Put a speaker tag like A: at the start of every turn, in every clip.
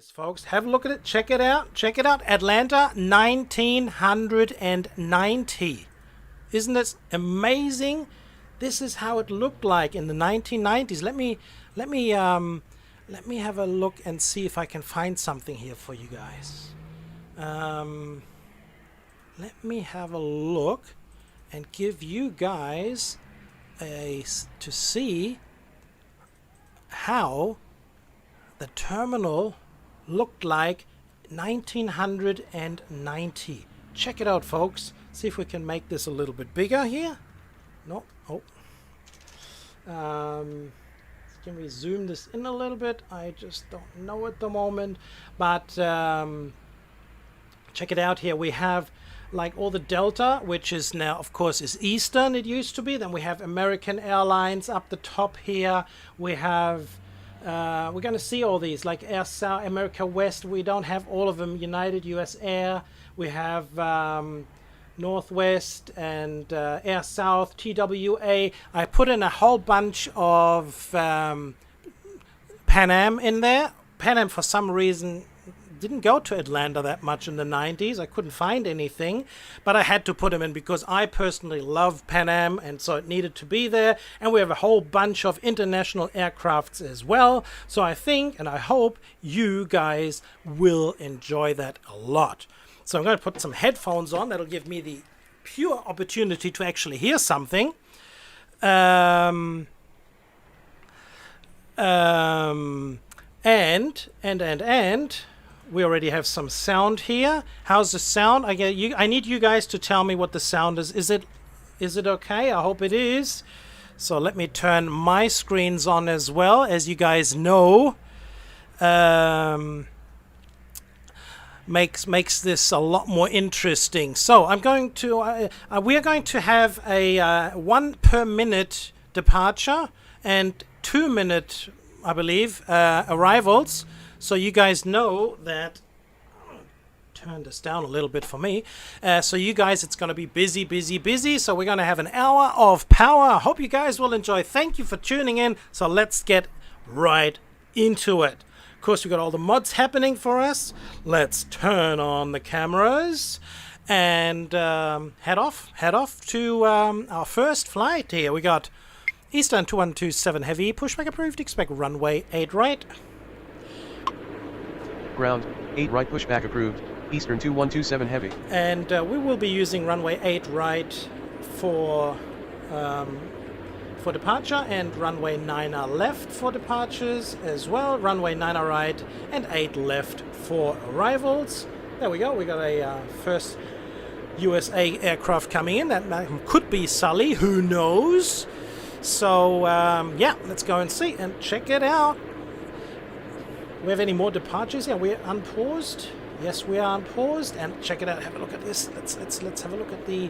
A: this, folks. Have a look at it. Check it out. Check it out. Atlanta, 1990. Isn't this amazing? This is how it looked like in the 1990s. Let me have a look and see if I can find something here for you guys. Let me have a look and give you guys to see how the terminal looked like 1990. Check it out, folks. See if we can make this a little bit bigger here. No. Oh. Can we zoom this in a little bit? I just don't know at the moment. But check it out here. We have like all the Delta, which is now, of course, is Eastern. It used to be. Then we have American Airlines up the top here. We have, we're going to see all these, like Air South, America West. We don't have all of them. United, US Air. We have Northwest and Air South, TWA. I put in a whole bunch of Pan Am in there. Pan Am, for some reason, didn't go to Atlanta that much in the 90s. I couldn't find anything, but I had to put them in because I personally love Pan Am, and so it needed to be there. And we have a whole bunch of international aircrafts as well. So I think and I hope you guys will enjoy that a lot. So I'm going to put some headphones on. That'll give me the pure opportunity to actually hear something. And we already have some sound here. How's the sound? I need you guys to tell me what the sound is. Is it okay? I hope it is. So let me turn my screens on as well. As you guys know, makes this a lot more interesting. So I'm going to we are going to have a 1 per minute departure and 2 minute, I believe, arrivals. So you guys know that. Turn this down a little bit for me. So you guys, it's going to be busy, busy, busy. So we're going to have an hour of power. I hope you guys will enjoy. Thank you for tuning in. So let's get right into it. Of course, we've got all the mods happening for us. Let's turn on the cameras and head off to our first flight here. We got Eastern 2127 Heavy, pushback approved, expect runway 8 right.
B: Ground, 8 right pushback approved, Eastern 2127 Heavy.
A: And we will be using runway 8 right for departure, and runway 9 left for departures as well. Runway 9 right and 8 left for arrivals. There we go. We got a first USA aircraft coming in. That could be Sully. Who knows? So yeah, let's go and see and check it out. We have any more departures? Yeah, we're unpaused. Yes, we are unpaused. And check it out. Have a look at this. Let's have a look at the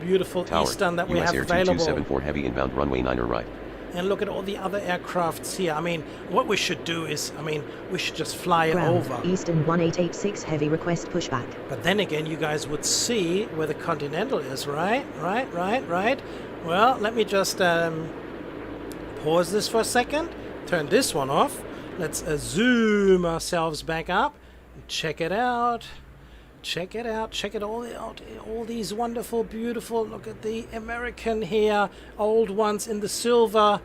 A: beautiful Tower, Eastern that we have available.
B: 2274 Heavy inbound runway 9 right.
A: And look at all the other aircrafts here. I mean, what we should do is, we should just fly over.
C: Eastern 1886 Heavy request pushback.
A: But then again, you guys would see where the Continental is, right? Right. Well, let me just pause this for a second. Turn this one off. Let's zoom ourselves back up. Check it out. Check it all out. All these wonderful, beautiful. Look at the American here. Old ones in the silver.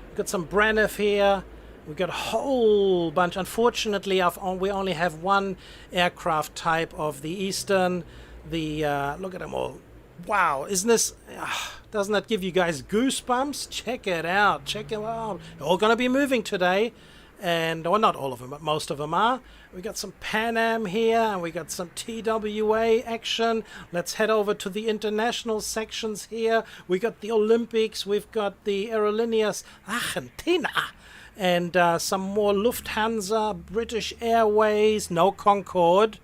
A: We've got some Braniff here. We've got a whole bunch. Unfortunately, we only have one aircraft type of the Eastern. Look at them all. Wow, isn't this? Doesn't that give you guys goosebumps? Check it out. Check it out. They're all going to be moving today. And, well, not all of them, but most of them are. We got some Pan Am here, and we got some TWA action. Let's head over to the international sections here. We got the Olympics, we've got the Aerolíneas Argentina, and some more Lufthansa, British Airways, no Concorde,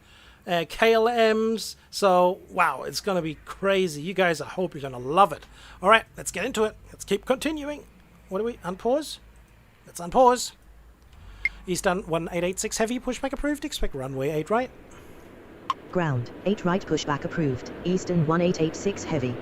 A: KLMs. So, wow, it's going to be crazy. You guys, I hope you're going to love it. All right, let's get into it. Let's keep continuing. What do we unpause? Let's unpause. Eastern 1886 Heavy, pushback approved, expect runway 8 right.
C: Ground, 8 right pushback approved, Eastern 1886 Heavy.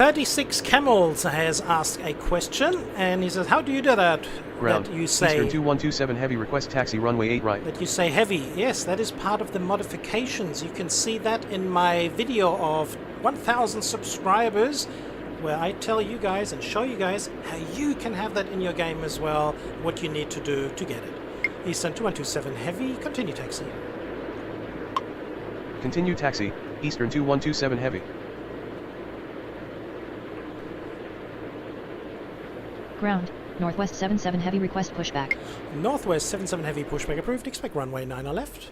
A: 36 Camels has asked a question, and he says, how do you do that?
B: Ground.
A: That you say
B: Eastern 2127 heavy, request taxi runway 8 right.
A: that you say heavy. Yes, that is part of the modifications. You can see that in my video of 1,000 subscribers, where I tell you guys and show you guys how you can have that in your game as well, what you need to do to get it. Eastern 2127 heavy, continue taxi.
B: Continue taxi, Eastern 2127 heavy.
D: Ground, Northwest 77 heavy, request pushback.
A: Northwest 77 heavy, pushback approved, expect runway 9 or left.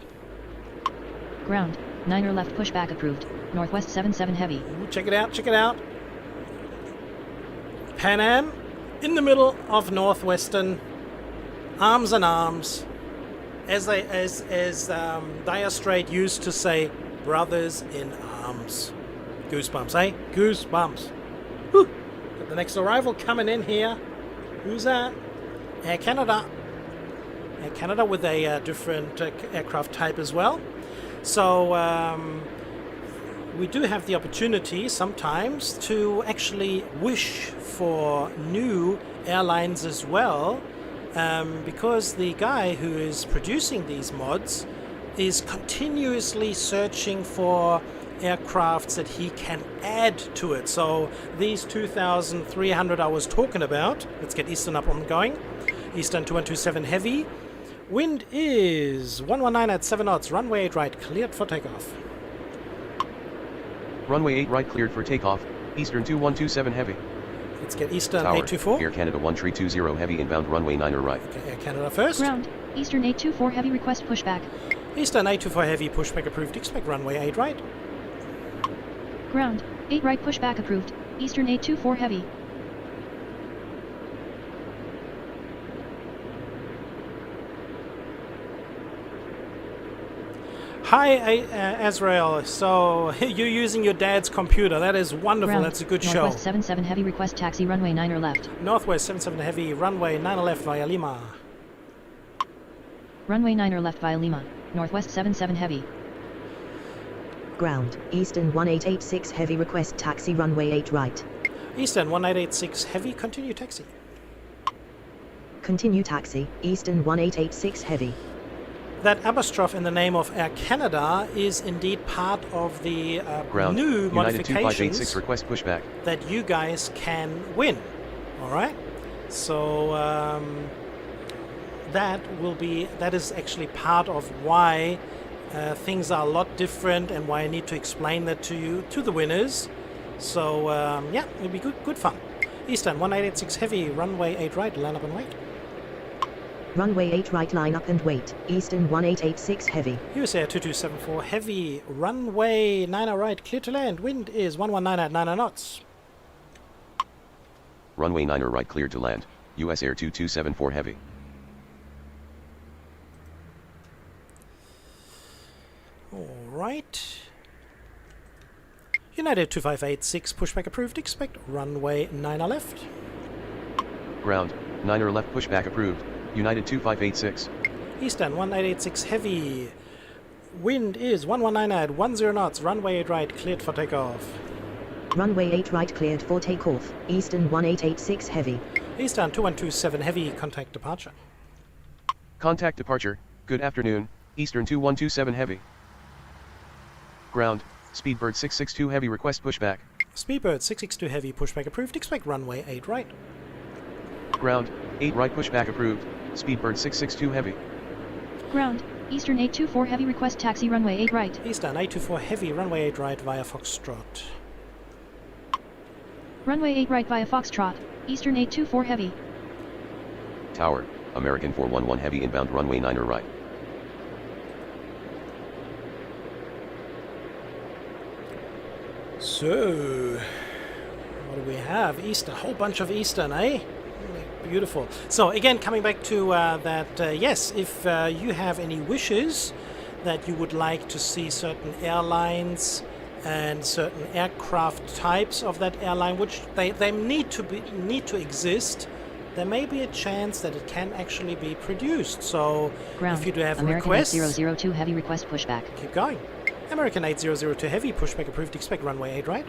D: Ground, 9er left, pushback approved. Northwest 77 heavy.
A: Ooh, check it out, check it out. Pan Am, in the middle of Northwestern, arms in arms. As Dire Straits used to say, brothers in arms. Goosebumps, eh? Goosebumps. Whew. Got the next arrival coming in here. Who's that? Air Canada. Air Canada with a different aircraft type as well. So we do have the opportunity sometimes to actually wish for new airlines as well, because the guy who is producing these mods is continuously searching for aircrafts that he can add to it. So these 2,300 I was talking about, let's get Eastern up and going. Eastern 2127 heavy. Wind is 119 at 7 knots, runway 8 right, cleared for takeoff.
B: Runway 8 right cleared for takeoff, Eastern 2127 heavy.
A: Let's get Eastern
B: Tower,
A: 824.
B: Air Canada 1320 heavy inbound runway 9 or right.
A: Okay, Air Canada first.
D: Ground, Eastern 824 heavy, request pushback.
A: Eastern 824 heavy, pushback approved, expect runway 8 right.
D: Ground, 8 right, pushback approved. Eastern 824 heavy.
A: Hi, Azrael. So you're using your dad's computer. That is wonderful.
D: Ground,
A: That's a good
D: Northwest
A: show.
D: 77 heavy, request taxi runway 9er left.
A: Northwest 77 heavy, runway 9 left via Lima.
D: Runway 9er left via Lima. Northwest 77 heavy.
C: Ground, Eastern 1886 heavy, request taxi runway 8 right.
A: Eastern 1886 heavy, continue taxi.
C: Continue taxi, Eastern 1886 heavy.
A: That apostrophe in the name of Air Canada is indeed part of the
B: Ground,
A: new
B: United
A: modifications
B: 2586 request pushback.
A: that you guys can win. All right. So that is actually part of why things are a lot different and why I need to explain that to you, to the winners. So yeah, it'll be good fun. Eastern 1886 heavy, runway 8 right, line up and wait.
C: Runway 8 right, line up and wait. Eastern 1886 heavy.
A: USA 2274 heavy, runway 9 right, clear to land. Wind is 119 at 9 knots.
B: Runway 9 or right cleared to land, US Air 2274 heavy.
A: All right. United 2586 pushback approved. Expect runway 9 left.
B: Ground, 9 or left pushback approved, United 2586.
A: Eastern 1886 heavy. Wind is 119 at 10 knots. Runway 8 right, cleared for takeoff.
C: Runway 8 right cleared for takeoff. Eastern 1886 heavy.
A: Eastern 2127 heavy, contact departure.
B: Contact departure, good afternoon, Eastern 2127 heavy. Ground, Speedbird 662 heavy, request pushback.
A: Speedbird 662 heavy, pushback approved. Expect runway 8 right.
B: Ground, 8 right pushback approved, Speedbird 662 heavy.
D: Ground, Eastern 824 heavy, request taxi runway 8 right.
A: Eastern 824 heavy, runway 8 right via Foxtrot.
D: Runway 8 right via Foxtrot. Eastern 824 heavy.
B: Tower, American 411 heavy inbound runway 9 or right.
A: So, what do we have? Eastern, a whole bunch of Eastern, eh? Beautiful. So again, coming back to yes, if you have any wishes that you would like to see certain airlines and certain aircraft types of that airline, which they need to exist, there may be a chance that it can actually be produced. So
D: Ground,
A: if you do have
D: American
A: requests,
D: 8002 heavy, request pushback.
A: keep going. American 8002 heavy, pushback approved, expect runway 8 right.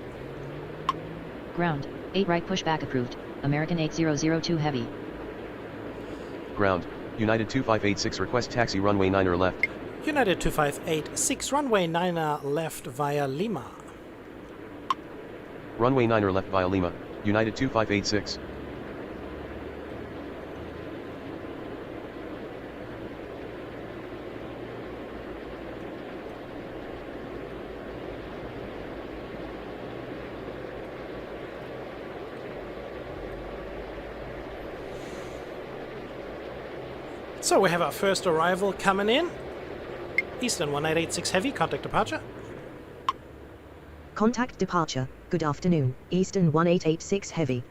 D: Ground, 8 right pushback approved, American 8002 Heavy.
B: Ground, United 2586 request taxi runway 9er left.
A: United 2586, runway 9er left via Lima.
B: Runway 9er left via Lima, United 2586.
A: So we have our first arrival coming in. Eastern 1886 Heavy, contact departure.
C: Contact departure. Good afternoon. Eastern 1886 Heavy.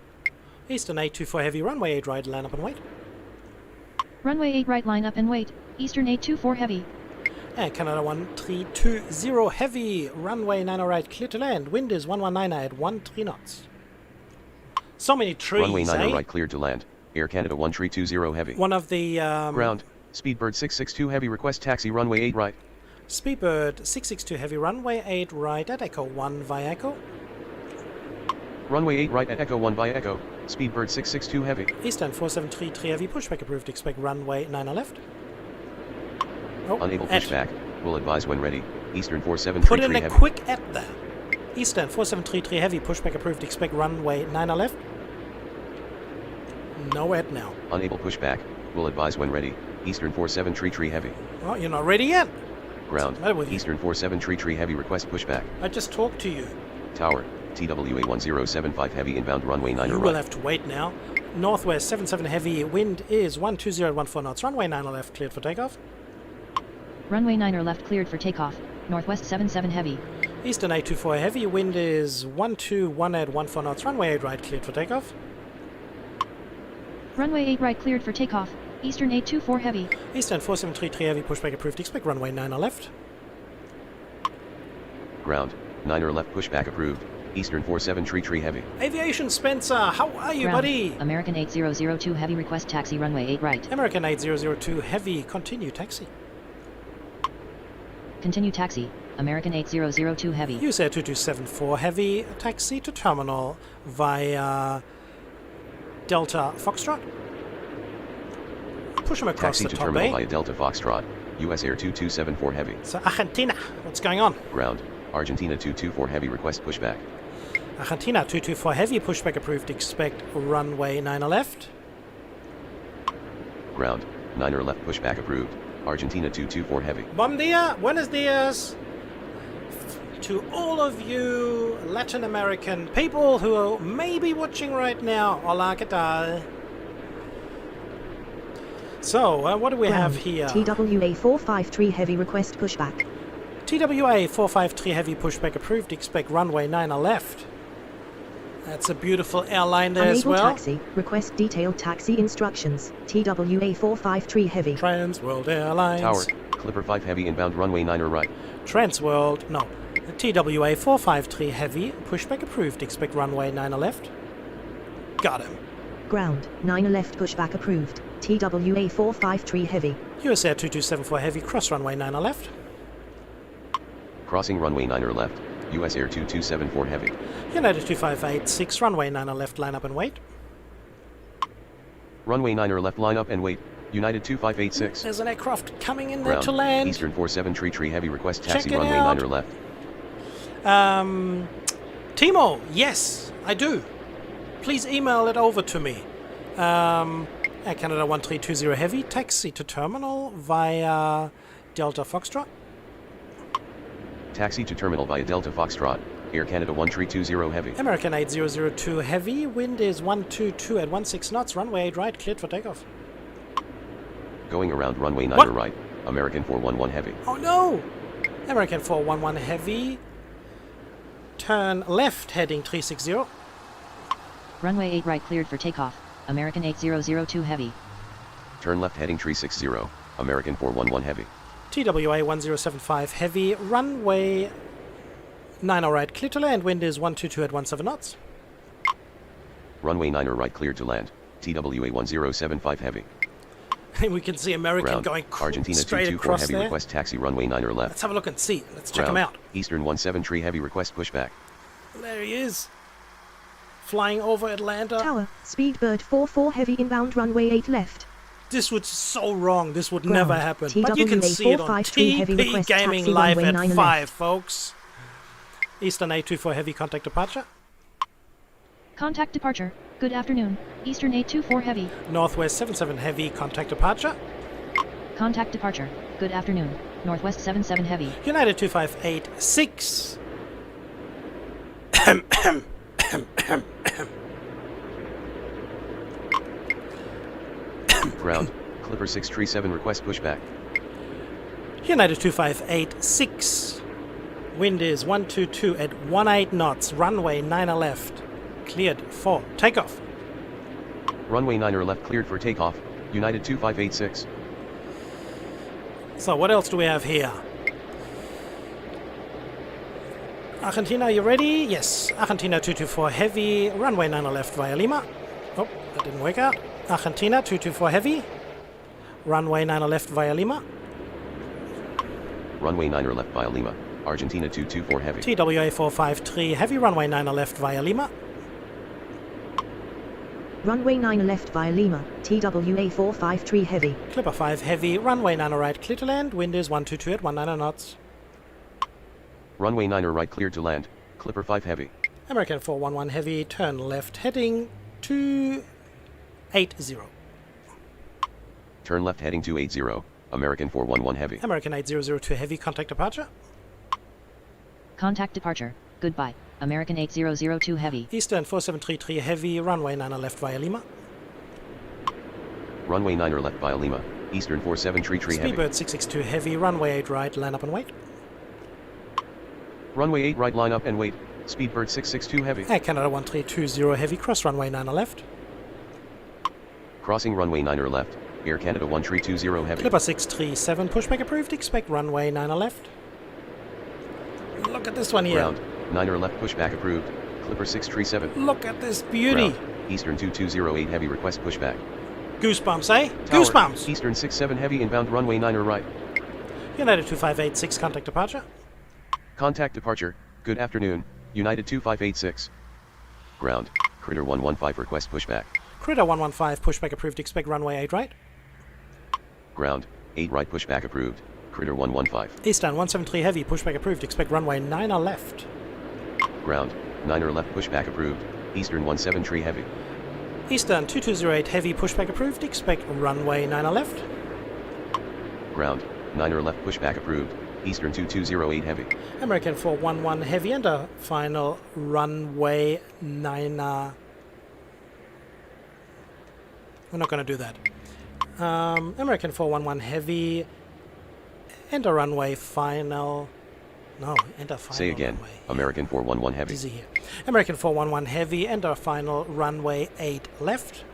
A: Eastern 824 Heavy, runway 8 right, line up and wait.
D: Runway 8 right, line up and wait, Eastern 824 Heavy.
A: And Canada 1320 Heavy, runway 90 right, clear to land. Wind is 119 at 13 knots. So many trees,
B: Runway 9er
A: eh?
B: right cleared to land. Air Canada 1320 Heavy.
A: One of the...
B: Ground, Speedbird 662 Heavy request taxi runway 8 right.
A: Speedbird 662 Heavy, runway 8 right at Echo 1 via Echo.
B: Runway 8 right at Echo 1 by Echo. Speedbird 662 Heavy.
A: Eastern 4733 Heavy, pushback approved, expect runway 9 left. Oh,
B: Unable
A: at.
B: pushback. Will advise when ready. Eastern
A: Put
B: 4733
A: in a
B: Heavy.
A: quick at there. Eastern 4733 Heavy, pushback approved, expect runway 9 left. No at now.
B: Unable pushback. Will advise when ready. Eastern 4733 Heavy.
A: Oh, you're not ready yet?
B: Ground.
A: What's the matter with you?
B: Eastern 4733 Heavy request pushback.
A: I just talked to you.
B: Tower. TWA 1075 Heavy inbound runway 9
A: You
B: right.
A: will have to wait now. Northwest 77 Heavy, wind is 120 at 14 knots. Runway 9 left, cleared for takeoff.
D: Runway 9er left cleared for takeoff, Northwest 77 Heavy.
A: Eastern 824 Heavy, wind is 121 at 14 knots. Runway 8 right, cleared for takeoff.
D: Runway 8 right cleared for takeoff, Eastern 824 Heavy.
A: Eastern 4733 Heavy, pushback approved, expect runway 9 left.
B: Ground. 9er left pushback approved. Eastern 4733 Heavy.
A: Aviation Spencer, how are you,
D: Ground,
A: buddy?
D: American 8002 Heavy request taxi runway 8 right.
A: American 8002 Heavy, continue taxi.
D: Continue taxi, American 8002 Heavy.
A: Use Air 2274 Heavy, taxi to terminal via Delta Foxtrot. Push him across
B: Taxi
A: the
B: to
A: top,
B: terminal
A: eh?
B: via Delta Foxtrot. US Air 2274 Heavy.
A: So Argentina, what's going on?
B: Ground. Argentina 224 Heavy request pushback.
A: Argentina 224 Heavy, pushback approved, expect runway 9 left.
B: Ground. 9er left pushback approved. Argentina 224 Heavy.
A: Bom dia, buenos dias to all of you Latin American people who may be watching right now. Hola, ¿qué tal? So, what do we have here?
C: TWA 453 Heavy request pushback.
A: TWA 453 Heavy, pushback approved, expect runway 9 left. That's a beautiful airline there as
C: Unable
A: well.
C: taxi. Request detailed taxi instructions. TWA 453 Heavy.
A: Trans World Airlines.
B: Tower. Clipper 5 Heavy inbound runway 9er right.
A: Trans World, no. TWA 453 Heavy, pushback approved, expect runway 9 left. Got him.
C: Ground. 9 left pushback approved. TWA 453 Heavy.
A: US Air 2274 Heavy, cross runway 9 left.
B: Crossing runway 9er left. US Air 2274 Heavy.
A: United 2586, runway 9 left, line up and wait.
B: Runway 9er left line up and wait. United 2586.
A: There's an aircraft coming in there
B: Ground.
A: to land.
B: Eastern 4733 Heavy request taxi
A: Check it
B: runway
A: out.
B: 9er left.
A: Timo, yes, I do. Please email it over to me. Air Canada 1320 Heavy, taxi to terminal via Delta Foxtrot.
B: Taxi to terminal via Delta Foxtrot. Air Canada 1320 Heavy.
A: American 8002 Heavy, wind is 122 at 16 knots, runway 8 right, cleared for takeoff.
B: Going around runway 9er
A: What?
B: right. American 411 Heavy.
A: Oh no! American 411 Heavy, turn left, heading 360.
D: Runway 8 right cleared for takeoff, American 8002 Heavy.
B: Turn left heading 360. American 411 Heavy.
A: TWA 1075 Heavy, runway 9 right, clear to land, wind is 122 at 17 knots.
B: Runway 9er right cleared to land. TWA 1075 Heavy.
A: We can see American
B: Ground.
A: going
B: Argentina
A: straight
B: 224
A: across
B: Heavy
A: there.
B: request taxi runway 9er left.
A: Let's have a look and see. Let's check
B: Ground.
A: him out.
B: Eastern 173 Heavy request pushback.
A: There he is. flying over Atlanta.
C: Tower, Speedbird 44 heavy inbound runway 8 left.
A: This would so wrong. This would
C: Ground.
A: never happen. But you can
C: TWA
A: see it on
C: 453 heavy
A: TP
C: request
A: Gaming
C: taxi
A: Live
C: runway
A: at
C: 9
A: 5,
C: left.
A: folks. Eastern 824 heavy contact departure.
D: Contact departure. Good afternoon. Eastern 824 heavy.
A: Northwest 77 heavy contact departure.
D: Contact departure. Good afternoon. Northwest 77 heavy.
A: United 2586.
B: Ground, Clipper 637 request pushback.
A: United 2586. Wind is 122 at 18 knots. Runway 9 left. Cleared for takeoff.
B: Runway 9 left cleared for takeoff, United 2586.
A: So what else do we have here? Argentina, you ready? Yes. Argentina 224 heavy. Runway 9 left via Lima. Oh, that didn't work out. Argentina 224 heavy. Runway 9 left via Lima.
B: Runway 9 left via Lima, Argentina 224 heavy.
A: TWA 453 heavy. Runway 9 left via Lima.
C: Runway 9 left via Lima, TWA 453 heavy.
A: Clipper 5 heavy. Runway 9 right clear to land. Wind is 122 at 19 knots.
B: Runway 9 right cleared to land, Clipper 5 heavy.
A: American 411 heavy. Turn left heading 280.
B: Turn left heading 280, American 411 heavy.
A: American 8002 heavy. Contact departure.
D: Contact departure. Goodbye. American 8002 heavy.
A: Eastern 4733 heavy. Runway 9 left via Lima.
B: Runway 9 left via Lima, Eastern 4733 heavy.
A: Speedbird 662 heavy. Runway 8 right. Line up and wait.
B: Runway 8 right line up and wait, Speedbird 662 heavy.
A: Air Canada 1320 heavy. Cross runway 9 left.
B: Crossing runway 9 left, Air Canada 1320 heavy.
A: Clipper 637 pushback approved. Expect runway 9 left. Look at this one here.
B: Ground, 9 left pushback approved, Clipper 637.
A: Look at this beauty.
B: Ground, Eastern 2208 heavy request pushback.
A: Goosebumps, eh?
B: Tower,
A: Goosebumps.
B: Eastern 67 heavy inbound runway 9 right.
A: United 2586 contact departure.
B: Contact departure, good afternoon, United 2586. Ground, Critter 115 request pushback.
A: Critter 115 pushback approved. Expect runway 8 right.
B: Ground, 8 right pushback approved, Critter 115.
A: Eastern 173 heavy pushback approved. Expect runway 9 left.
B: Ground, 9 left pushback approved, Eastern 173 heavy.
A: Eastern 2208 heavy pushback approved. Expect runway 9 left.
B: Ground, 9 left pushback approved, Eastern 2208 heavy.
A: American 411 heavy and a final runway 9. We're not going to do that. American 411 heavy and a runway final. No, and a final.
B: Say again,
A: runway.
B: American 411 heavy.
A: Easy here. American 411 heavy and a final runway 8 left.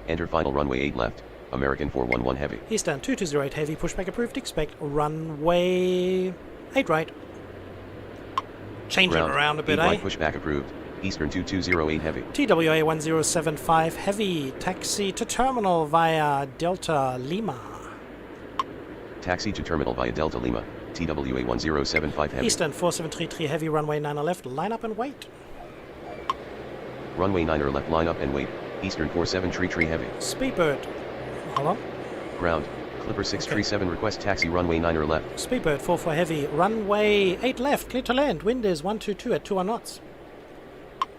B: Enter final runway 8 left, American 411 heavy.
A: Eastern 2208 heavy pushback approved. Expect runway 8 right. Change
B: Ground,
A: it around a bit,
B: 8
A: eh?
B: right pushback approved, Eastern 2208 heavy.
A: TWA 1075 heavy. Taxi to terminal via Delta Lima.
B: Taxi to terminal via Delta Lima, TWA 1075 heavy.
A: Eastern 4733 heavy. Runway 9 left. Line up and wait.
B: Runway 9 left line up and wait, Eastern 4733 heavy.
A: Speedbird. Hold on.
B: Ground, Clipper 637 request taxi runway 9 left.
A: Speedbird 44 heavy. Runway 8 left. Clear to land. Wind is 122 at 21 knots.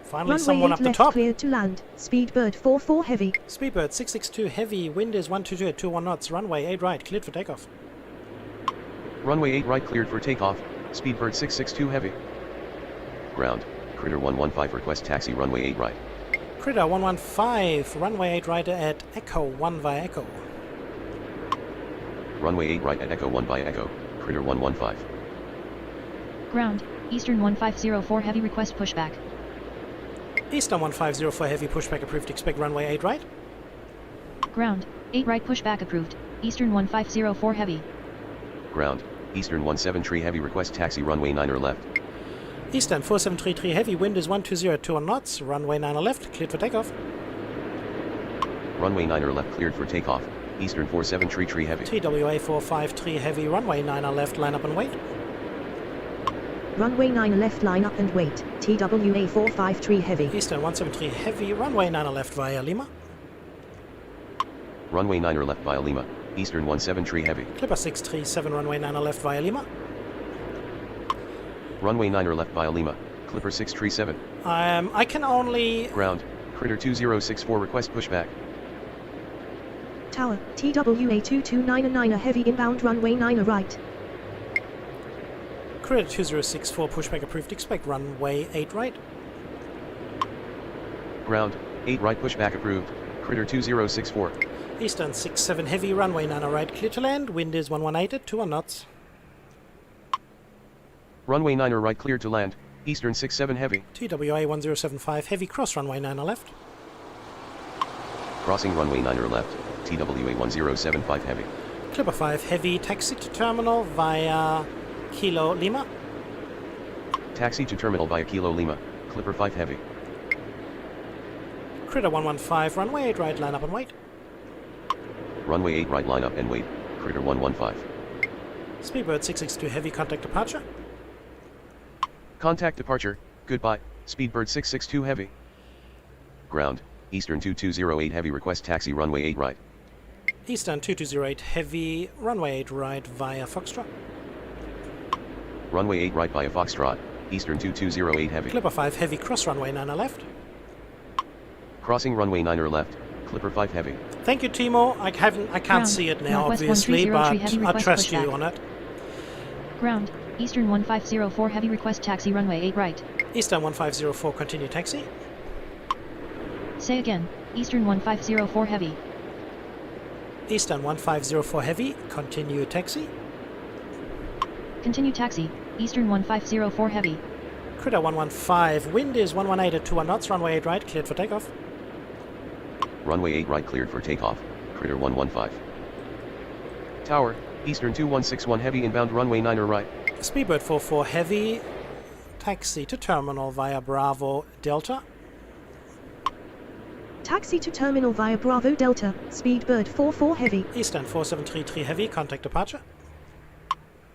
A: Finally,
C: Runway
A: someone
C: 8
A: up the
C: left
A: top.
C: cleared to land, Speedbird 44 heavy.
A: Speedbird 662 heavy. Wind is 122 at 21 knots. Runway 8 right. Cleared for takeoff.
B: Runway 8 right cleared for takeoff, Speedbird 662 heavy. Ground, Critter 115 request taxi runway 8 right.
A: Critter 115. Runway 8 right at Echo 1 via Echo.
B: Runway 8 right at Echo 1 by Echo, Critter 115.
D: Ground. Eastern 1504 heavy request pushback.
A: Eastern 1504 heavy pushback approved. Expect runway 8 right.
D: Ground. 8 right pushback approved. Eastern 1504 heavy.
B: Ground, Eastern 173 heavy request taxi runway 9 left.
A: Eastern 4733 heavy. Wind is 120 at 21 knots. Runway 9 left. Cleared for takeoff.
B: Runway 9 left cleared for takeoff, Eastern 4733 heavy.
A: TWA 453 heavy. Runway 9 left. Line up and wait.
C: Runway 9 left, line up and wait. TWA 453 heavy.
A: Eastern 173 heavy, runway 9 left via Lima.
B: Runway 9 left via Lima, Eastern 173 heavy.
A: Clipper 637, runway 9 left via Lima.
B: Runway 9 left via Lima, Clipper 637.
A: I can only...
B: Ground, Critter 2064 request pushback.
C: Tower, TWA 2299 heavy inbound runway 9 right.
A: Critter 2064 pushback approved, expect runway 8 right.
B: Ground, 8 right pushback approved, Critter 2064.
A: Eastern 67 heavy, runway 9 right, clear to land, wind is 118 at 21 knots.
B: Runway 9 right cleared to land, Eastern 67 heavy.
A: TWA 1075 heavy, cross runway 9 left.
B: Crossing runway 9 left, TWA 1075 heavy.
A: Clipper 5 heavy, taxi to terminal via Kilo Lima.
B: Taxi to terminal via Kilo Lima, Clipper 5 heavy.
A: Critter 115, runway 8 right, line up and wait.
B: Runway 8 right line up and wait, Critter 115.
A: Speedbird 662 heavy, contact departure.
B: Contact departure, goodbye, Speedbird 662 heavy. Ground, Eastern 2208 heavy request taxi runway 8 right.
A: Eastern 2208 heavy, runway 8 right via Foxtrot.
B: Runway 8 right via Foxtrot, Eastern 2208 heavy.
A: Clipper 5 heavy, cross runway 9 left.
B: Crossing runway 9 left, Clipper 5 heavy.
A: Thank you, Timo. I can't
D: Ground,
A: see it now,
D: Northwest
A: obviously,
D: 1303
A: but
D: heavy
A: I
D: request
A: trust you
D: pushback.
A: on it.
D: Ground, Eastern 1504 heavy request taxi runway 8 right.
A: Eastern 1504, continue taxi.
D: Say again, Eastern 1504 heavy.
A: Eastern 1504 heavy, continue taxi.
D: Continue taxi, Eastern 1504 heavy.
A: Critter 115, wind is 118 at 21 knots, runway 8 right, cleared for takeoff.
B: Runway 8 right cleared for takeoff, Critter 115. Tower, Eastern 2161 heavy inbound runway 9 right.
A: Speedbird 44 heavy, taxi to terminal via Bravo Delta.
C: Taxi to terminal via Bravo Delta. Speedbird 44 heavy.
A: Eastern 4733 heavy, contact departure.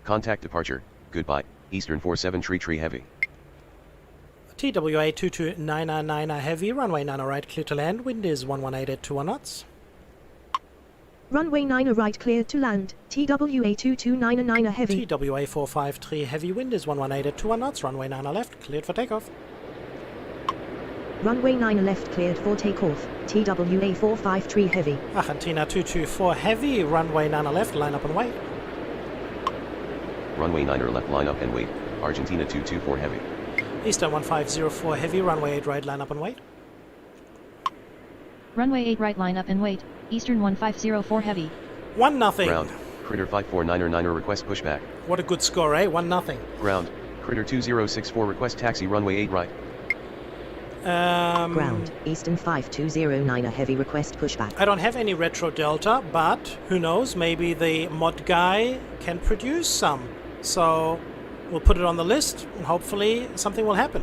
B: Contact departure, goodbye, Eastern 4733 heavy.
A: TWA 22999 heavy, runway 9 right, clear to land, wind is 118 at 21 knots.
C: Runway 9 right cleared to land. TWA 2299 heavy.
A: TWA 453 heavy, wind is 118 at 21 knots, runway 9 left, cleared for takeoff.
C: Runway 9 left cleared for takeoff. TWA 453 heavy.
A: Argentina 224 heavy, runway 9 left, line up and wait.
B: Runway 9 left line up and wait, Argentina 224 heavy.
A: Eastern 1504 heavy, runway 8 right, line up and wait.
D: Runway 8 right line up and wait, Eastern 1504 heavy.
A: 1-0.
B: Ground, Critter 549 request pushback.
A: What a good score, eh? 1-0.
B: Ground, Critter 2064 request taxi runway 8 right.
C: Ground. Eastern 5209 heavy request pushback.
A: I don't have any Retro Delta, but who knows, maybe the mod guy can produce some. So we'll put it on the list and hopefully something will happen.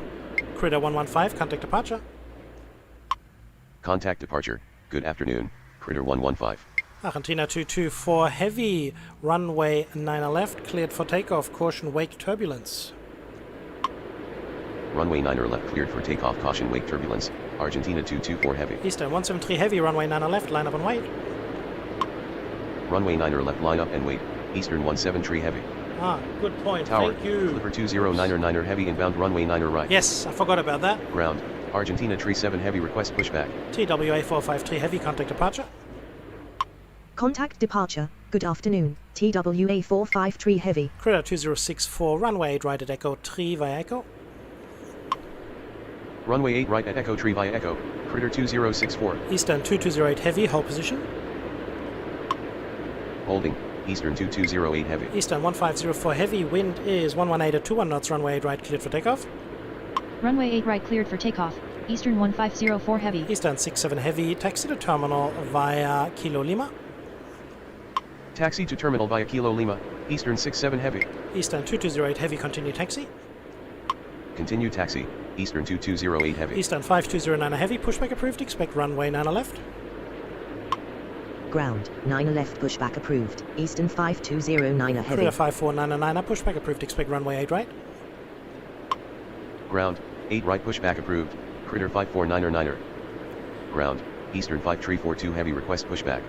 A: Critter 115, contact departure.
B: Contact departure, good afternoon, Critter 115.
A: Argentina 224 heavy, runway 9 left, cleared for takeoff, caution wake turbulence.
B: Runway 9 left cleared for takeoff, caution wake turbulence, Argentina 224 heavy.
A: Eastern 173 heavy, runway 9 left, line up and wait.
B: Runway 9 left line up and wait, Eastern 173 heavy.
A: Ah, good point,
B: Tower,
A: thank you.
B: Clipper 2099 heavy inbound runway 9 right.
A: Yes, I forgot about that.
B: Ground, Argentina 37 heavy request pushback.
A: TWA 453 heavy, contact departure.
C: Contact departure. Good afternoon. TWA 453 heavy.
A: Critter 2064, runway 8 right at Echo 3 via Echo.
B: Runway 8 right at Echo Tree via Echo, Critter 2064.
A: Eastern 2208 heavy, hold position.
B: Holding, Eastern 2208 heavy.
A: Eastern 1504 heavy, wind is 118 at 21 knots, runway 8 right, cleared for takeoff.
D: Runway 8 right cleared for takeoff, Eastern 1504 heavy.
A: Eastern 67 heavy, taxi to terminal via Kilo Lima.
B: Taxi to terminal via Kilo Lima, Eastern 67 heavy.
A: Eastern 2208 heavy, continue taxi.
B: Continue taxi, Eastern 2208 heavy.
A: Eastern 5209 heavy, pushback approved, expect runway 9 left.
C: Ground. 9 left pushback approved. Eastern 5209 heavy.
A: Critter 5499 pushback approved, expect runway 8 right.
B: Ground, 8 right pushback approved, Critter 549er. Ground, Eastern 5342 heavy request pushback.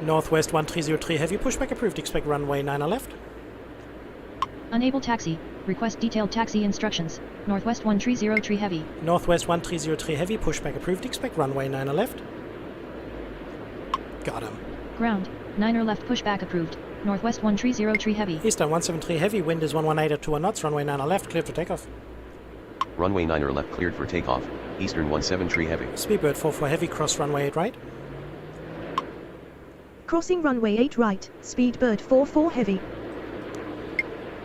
A: Northwest 1303 heavy pushback approved. Expect runway 9 left.
D: Unable taxi. Request detailed taxi instructions. Northwest 1303 heavy.
A: Northwest 1303 heavy pushback approved. Expect runway 9 left. Got him.
D: Ground, 9 left pushback approved. Northwest 1303 heavy.
A: Eastern 173 heavy. Wind is 118 at 21 knots. Runway 9 left. Cleared for takeoff.
B: Runway 9 left cleared for takeoff. Eastern 173 heavy.
A: Speedbird 44 heavy. Cross runway 8 right.
C: Crossing runway 8 right, Speedbird 44 heavy.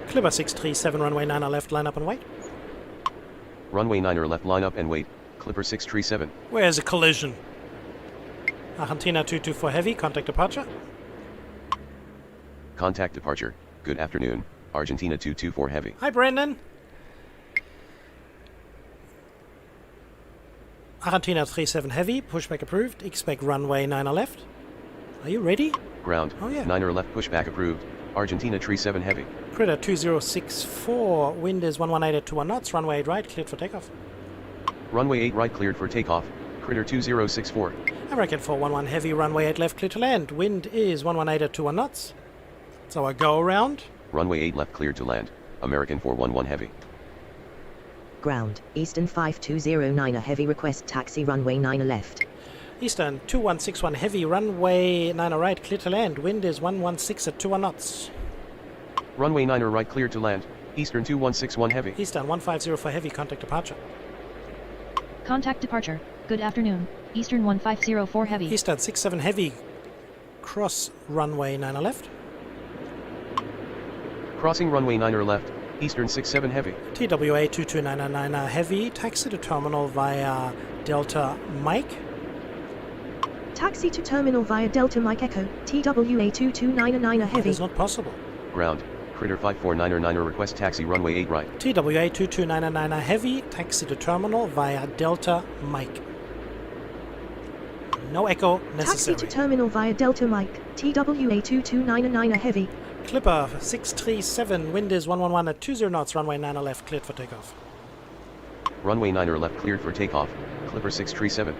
A: Clipper 637 runway 9 left. Line up and wait.
B: Runway 9 left line up and wait. Clipper 637.
A: Where's a collision? Argentina 224 heavy. Contact departure.
B: Contact departure. Good afternoon. Argentina 224 heavy.
A: Hi, Brandon. Argentina 37 heavy. Pushback approved. Expect runway 9 left. Are you ready?
B: Ground.
A: Oh, yeah.
B: 9 left pushback approved. Argentina 37 heavy.
A: Critter 2064. Wind is 118 at 21 knots. Runway 8 right. Cleared for takeoff.
B: Runway 8 right cleared for takeoff. Critter 2064.
A: American 411 heavy. Runway 8 left. Clear to land. Wind is 118 at 21 knots. So I go around.
B: Runway 8 left cleared to land. American 411 heavy.
E: Ground, Eastern 5209 heavy request taxi runway 9 left.
A: Eastern 2161 heavy. Runway 9 right. Clear to land. Wind is 116 at 21 knots.
B: Runway 9 right cleared to land. Eastern 2161 heavy.
A: Eastern 1504 heavy. Contact departure.
D: Contact departure. Good afternoon. Eastern 1504 heavy.
A: Eastern 67 heavy. Cross runway 9 left.
B: Crossing runway 9 left. Eastern 67 heavy.
A: TWA 22999 heavy. Taxi to terminal via Delta Mike.
C: Taxi to terminal via Delta Mike Echo, TWA 2299
A: That
C: heavy.
A: is not possible.
B: Ground. Critter 549 request taxi runway 8 right.
A: TWA 22999 heavy. Taxi to terminal via Delta Mike. No echo necessary.
C: Taxi to terminal via Delta Mike, TWA 2299 heavy.
A: Clipper 637. Wind is 111 at 20 knots. Runway 9 left. Cleared for takeoff.
B: Runway 9 left cleared for takeoff. Clipper 637.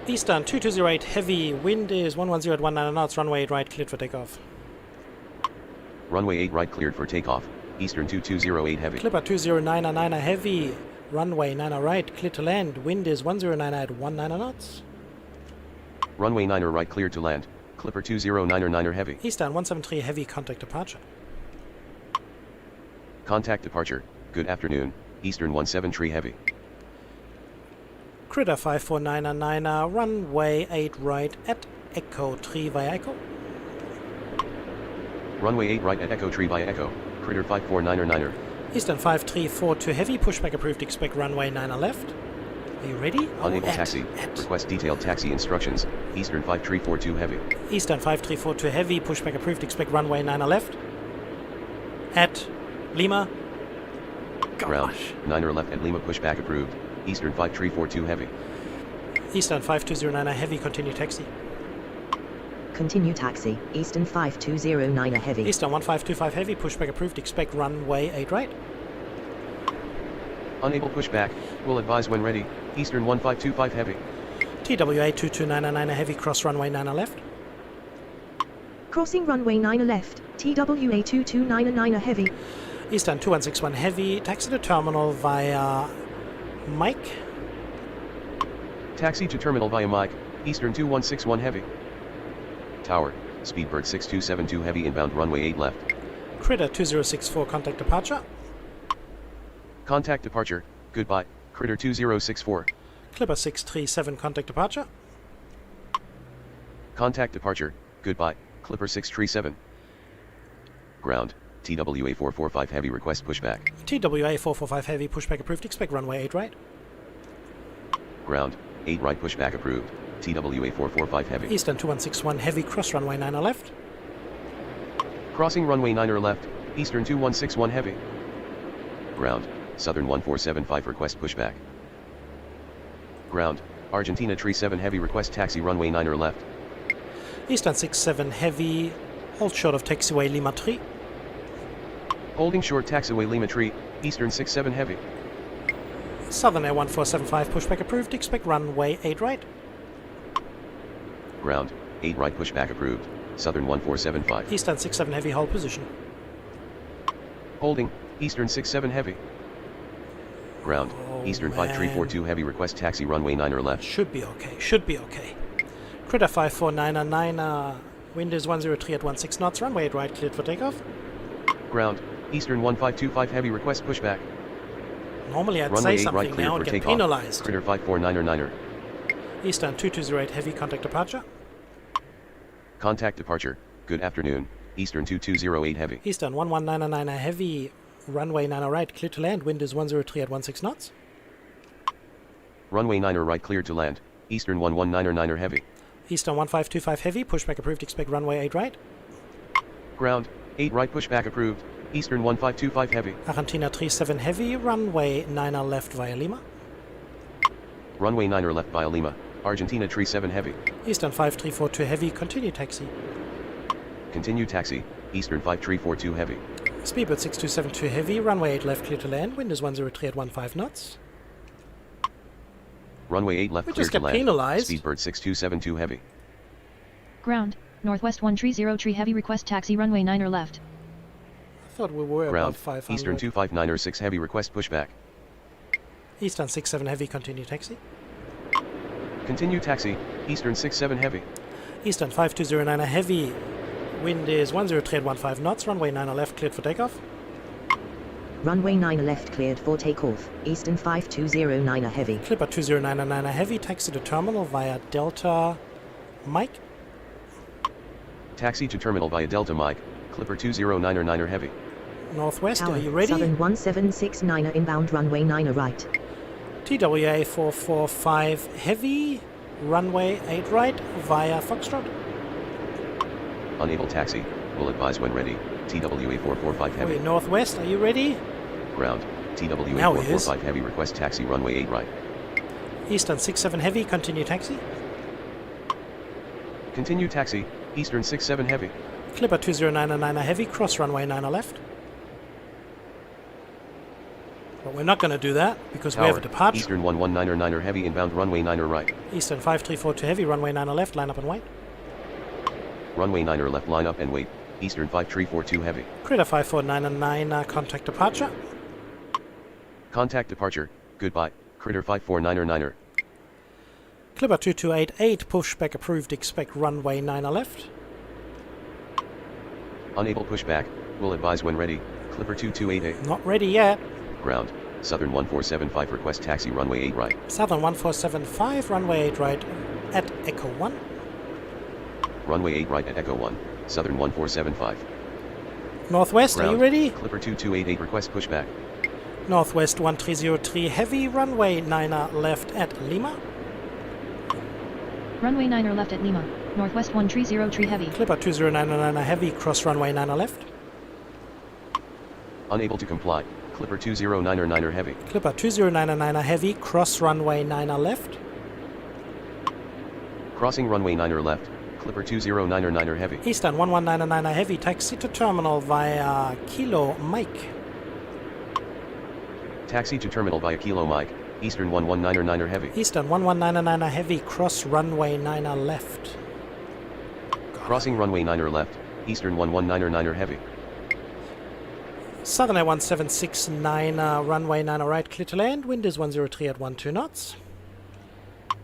A: Eastern 2208 heavy. Wind is 110 at 19 knots. Runway 8 right. Cleared for takeoff.
B: Runway 8 right cleared for takeoff. Eastern 2208 heavy.
A: Clipper 2099 heavy. Runway 9 right. Cleared to land. Wind is 109 at 19 knots.
B: Runway 9 right cleared to land. Clipper 2099 heavy.
A: Eastern 173 heavy. Contact departure.
B: Contact departure. Good afternoon. Eastern 173 heavy.
A: Critter 5499 runway 8 right at Echo 3 via Echo.
B: Runway 8 right at Echo Tree by Echo. Critter 5499.
A: Eastern 5342 heavy. Pushback approved. Expect runway 9 left. Are you ready?
B: Unable taxi. Request detailed taxi instructions. Eastern 5342 heavy.
A: Eastern 5342 heavy. Pushback approved. Expect runway 9 left. At Lima.
B: Ground.
A: Gosh.
B: 9 left at Lima pushback approved. Eastern 5342 heavy.
A: Eastern 5209 heavy. Continue taxi.
E: Continue taxi, Eastern 5209 heavy.
A: Eastern 1525 heavy. Pushback approved. Expect runway 8 right.
B: Unable pushback. Will advise when ready. Eastern 1525 heavy.
A: TWA 22999 heavy. Cross runway 9 left.
C: Crossing runway 9 left, TWA 2299 heavy.
A: Eastern 2161 heavy. Taxi to terminal via Mike.
B: Taxi to terminal via Mike. Eastern 2161 heavy. Tower. Speedbird 6272 heavy inbound runway 8 left.
A: Critter 2064 contact departure.
B: Contact departure. Goodbye. Critter 2064.
A: Clipper 637 contact departure.
B: Contact departure. Goodbye. Clipper 637. Ground. TWA 445 heavy request pushback.
A: TWA 445 heavy. Pushback approved. Expect runway 8 right.
B: Ground. 8 right pushback approved. TWA 445 heavy.
A: Eastern 2161 heavy. Cross runway 9 left.
B: Crossing runway 9 left. Eastern 2161 heavy. Ground. Southern 1475 request pushback. Ground. Argentina Tree 7 heavy request taxi runway 9 left.
A: Eastern 67 heavy. Hold short of taxiway Lima 3.
B: Holding short taxiway Lima Tree. Eastern 67 heavy.
A: Southern Air 1475, pushback approved, expect runway 8 right.
B: Ground, 8 right pushback approved. Southern 1475.
A: Eastern 67 heavy, hold position.
B: Holding, Eastern 67 heavy. Ground,
A: Oh,
B: Eastern
A: man.
B: 5342 heavy request taxi runway 9 or left.
A: Should be okay, should be okay. Critter 549er, wind is 103 at 16 knots, runway 8 right, cleared for takeoff.
B: Ground, Eastern 1525 heavy request pushback.
A: Normally I'd
B: Runway
A: say
B: 8 right
A: something
B: cleared
A: now
B: for
A: and get
B: takeoff.
A: penalized.
B: Critter 549er 9er.
A: Eastern 2208 heavy, contact departure.
B: Contact departure. Good afternoon. Eastern 2208 heavy.
A: Eastern 11999 heavy, runway 9 right, cleared to land, wind is 103 at 16 knots.
B: Runway 9er right cleared to land. Eastern 119er 9er heavy.
A: Eastern 1525 heavy, pushback approved, expect runway 8 right.
B: Ground, 8 right pushback approved. Eastern 1525 heavy.
A: Argentina 37 heavy, runway 9 left via Lima.
B: Runway 9er left via Lima. Argentina 37 heavy.
A: Eastern 5342 heavy, continue taxi.
B: Continue taxi. Eastern 5342 heavy.
A: Speedbird 6272 heavy, runway 8 left clear to land, wind is 103 at 15 knots.
B: Runway 8 left
A: We
B: clear
A: just
B: to
A: get
B: land.
A: penalized.
B: Speedbird 6272 heavy.
D: Ground, Northwest 130 heavy request taxi runway 9 or left.
A: I thought we were
B: Ground,
A: above 500.
B: Eastern 259er 6 heavy request pushback.
A: Eastern 67 heavy, continue taxi.
B: Continue taxi. Eastern 67 heavy.
A: Eastern 5209 heavy, wind is 103 at 15 knots, runway 9 left cleared for takeoff.
E: Runway 9 left cleared for takeoff. Eastern 5209 heavy.
A: Clipper 2099 heavy, taxi to terminal via Delta Mike.
B: Taxi to terminal via Delta Mike. Clipper 209er 9er heavy.
A: Northwest,
E: Tower,
A: are you ready?
E: Southern 1769 inbound runway 9 right.
A: TWA 445 heavy, runway 8 right via Foxtrot.
B: Unable taxi. Will advise when ready. TWA 445 heavy.
A: Wait, Northwest, are you ready?
B: Ground. TWA
A: Now he is.
B: 445 heavy request taxi runway 8 right.
A: Eastern 67 heavy, continue taxi.
B: Continue taxi. Eastern 67 heavy.
A: Clipper 2099 heavy, cross runway 9 left. But we're not going to do that because we have a
B: Tower.
A: departure.
B: Eastern 119er 9er heavy inbound runway 9er right.
A: Eastern 5342 heavy, runway 9 left, line up and wait.
B: Runway 9er left line up and wait. Eastern 5342 heavy.
A: Critter 5499 contact departure.
B: Contact departure. Goodbye. Critter 549er 9er.
A: Clipper 2288 pushback approved, expect runway 9 left.
B: Unable pushback. Will advise when ready. Clipper 2288.
A: Not ready yet.
B: Ground. Southern 1475 request taxi runway 8 right.
A: Southern 1475, runway 8 right at Echo 1.
B: Runway 8 right at Echo 1. Southern 1475.
A: Northwest, are you
B: Ground.
A: ready?
B: Clipper 2288 request pushback.
A: Northwest 1303 heavy, runway 9 left at Lima.
D: Runway 9 or left at Lima. Northwest 1303 heavy.
A: Clipper 2099 heavy, cross runway 9 left.
B: Unable to comply. Clipper 209er 9er heavy.
A: Clipper 2099 heavy, cross runway 9 left.
B: Crossing runway 9er left. Clipper 209er 9er heavy.
A: Eastern 1199 heavy, taxi to terminal via Kilo Mike.
B: Taxi to terminal via Kilo Mike. Eastern 119er 9er heavy.
A: Eastern 1199 heavy, cross runway 9 left.
B: Crossing runway 9er left. Eastern 119er 9er heavy.
A: Southern Air 1769 runway 9 right, clear to land, wind is 103 at 12 knots.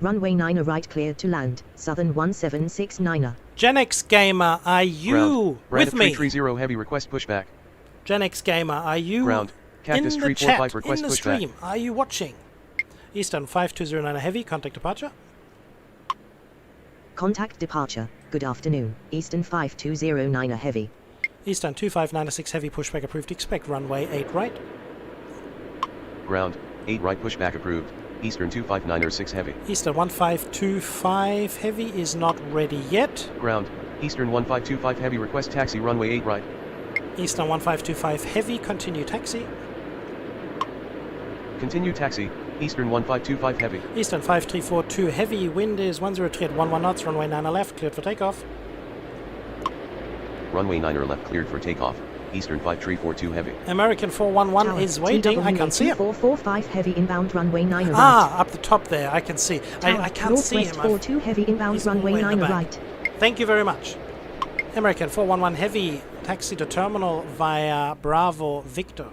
E: Runway 9 right cleared to land. Southern 1769.
A: Genex Gamer, are you
B: Ground.
A: with me?
B: 330 heavy request pushback.
A: Genex Gamer, are you
B: Ground. Cactus
A: in the
B: 345
A: chat,
B: request
A: in the
B: pushback.
A: stream? Are you watching? Eastern 5209 heavy, contact departure.
E: Contact departure. Good afternoon. Eastern 5209 heavy.
A: Eastern 2596 heavy, pushback approved, expect runway 8 right.
B: Ground. 8 right pushback approved. Eastern 259er 6 heavy.
A: Eastern 1525 heavy is not ready yet.
B: Ground. Eastern 1525 heavy request taxi runway 8 right.
A: Eastern 1525 heavy, continue taxi.
B: Continue taxi. Eastern 1525 heavy.
A: Eastern 5342 heavy, wind is 103 at 11 knots, runway 9 left, cleared for takeoff.
B: Runway 9er left cleared for takeoff. Eastern 5342 heavy.
A: American 411
C: Tower,
A: is waiting. I can't see him.
C: 445 heavy inbound runway 9 right.
A: Ah, up the top there. I can see.
C: Tower,
A: I can't see
C: Northwest
A: him.
C: 42 heavy inbound
A: he's all the
C: runway
A: way in the
C: 9
A: back.
C: right.
A: Thank you very much. American 411 heavy, taxi to terminal via Bravo Victor.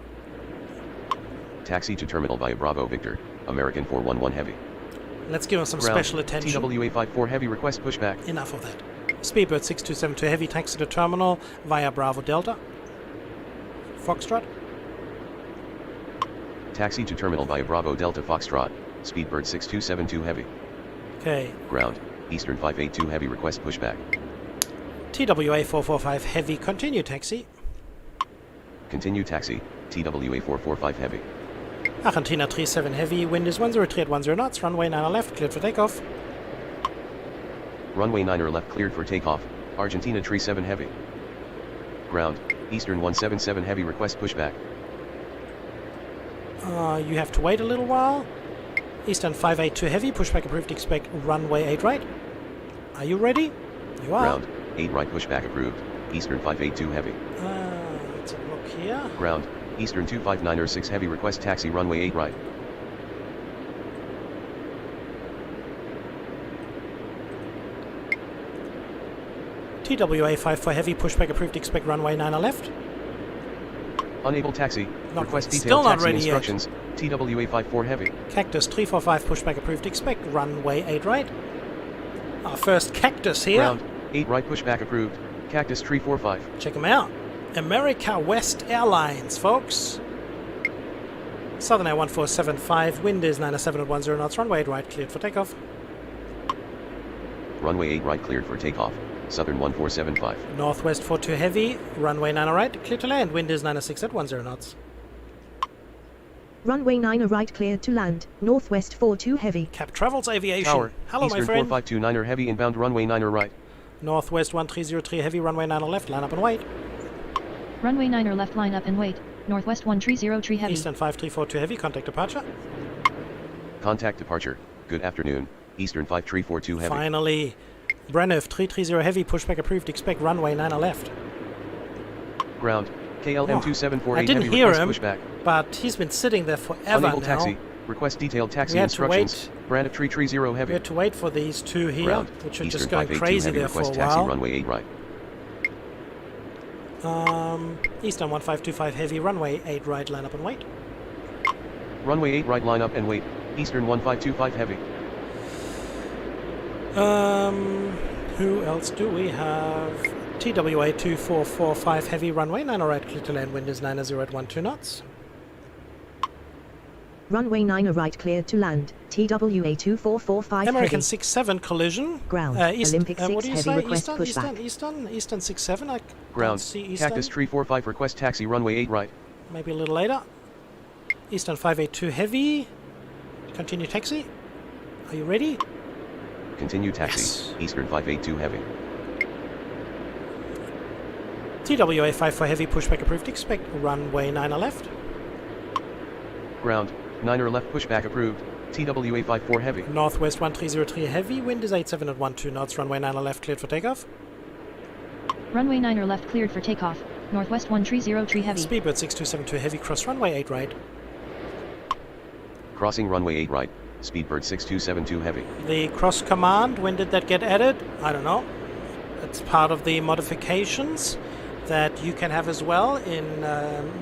B: Taxi to terminal via Bravo Victor. American 411 heavy.
A: Let's give him some
B: Ground,
A: special attention.
B: TWA 54 heavy request pushback.
A: Enough of that. Speedbird 6272 heavy, taxi to terminal via Bravo Delta. Foxtrot.
B: Taxi to terminal via Bravo Delta Foxtrot. Speedbird 6272 heavy.
A: Okay.
B: Ground, Eastern 582 heavy request pushback.
A: TWA 445 heavy, continue taxi.
B: Continue taxi, TWA 445 heavy.
A: Argentina 37 heavy, wind is 103 at 10 knots, runway 9 left, cleared for takeoff.
B: Runway 9 left cleared for takeoff, Argentina 37 heavy. Ground, Eastern 177 heavy request pushback.
A: You have to wait a little while. Eastern 582 heavy, pushback approved, expect runway 8 right. Are you ready? You are.
B: Ground, 8 right pushback approved, Eastern 582 heavy.
A: Let's have a look here.
B: Ground, Eastern 259 heavy request taxi runway 8 right.
A: TWA 54 heavy, pushback approved, expect runway 9 left.
B: Unable taxi,
A: Not
B: request
A: still
B: detailed
A: not
B: taxi
A: ready yet.
B: instructions, TWA 54 heavy.
A: Cactus 345, pushback approved, expect runway 8 right. Our first Cactus here.
B: Ground, 8 right pushback approved, Cactus 345.
A: Check them out. America West Airlines, folks. Southern Air 1475, wind is 907 at 10 knots, runway 8 right, cleared for takeoff.
B: Runway 8 right cleared for takeoff, Southern 1475.
A: Northwest 42 heavy, runway 9 right, cleared to land, wind is 906 at 10 knots.
C: Runway 9 right cleared to land. Northwest 42 heavy.
A: Cap Travels Aviation.
B: Tower,
A: Hello,
B: Eastern
A: my friend.
B: 4529 heavy inbound runway 9 right.
A: Northwest 1303 heavy, runway 9 left, line up and wait.
D: Runway 9 left, line up and wait. Northwest 1303 heavy.
A: Eastern 5342 heavy, contact departure.
B: Contact departure, good afternoon, Eastern 5342 heavy.
A: Finally. Brenneth 330 heavy, pushback approved, expect runway 9 left.
B: Ground, KLM 2748
A: I didn't
B: heavy
A: hear
B: request
A: him,
B: pushback.
A: but he's been sitting there forever
B: Unable
A: now.
B: taxi, request detailed taxi
A: We had to
B: instructions, Brandon 330
A: We
B: heavy.
A: had to wait for these two here,
B: Ground,
A: which are
B: Eastern
A: just going
B: 582
A: crazy
B: heavy
A: there for a
B: request taxi
A: while.
B: runway 8 right.
A: Eastern 1525 heavy, runway 8 right, line up and wait.
B: Runway 8 right line up and wait, Eastern 1525 heavy.
A: Who else do we have? TWA 2445 heavy, runway 9 right, clear to land, wind is 90 at 12 knots.
C: Runway 9 right cleared to land. TWA 2445
A: American
C: heavy.
A: 67 collision.
C: Ground,
A: what
C: Olympic 6
A: do you
C: heavy
A: say?
C: request
A: Eastern 67. I
B: Ground,
A: don't see Eastern.
B: Cactus 345 request taxi runway 8 right.
A: Maybe a little later. Eastern 582 heavy. Continue taxi. Are you ready?
B: Continue taxi,
A: Yes.
B: Eastern 582 heavy.
A: TWA 54 heavy, pushback approved, expect runway 9 left.
B: Ground, 9 left pushback approved, TWA 54 heavy.
A: Northwest 1303 heavy, wind is 87 at 12 knots, runway 9 left, cleared for takeoff.
D: Runway 9 left, cleared for takeoff. Northwest 1303 heavy.
A: Speedbird 6272 heavy, cross runway 8 right.
B: Crossing runway 8 right, Speedbird 6272 heavy.
A: The cross command, when did that get added? I don't know. It's part of the modifications that you can have as well in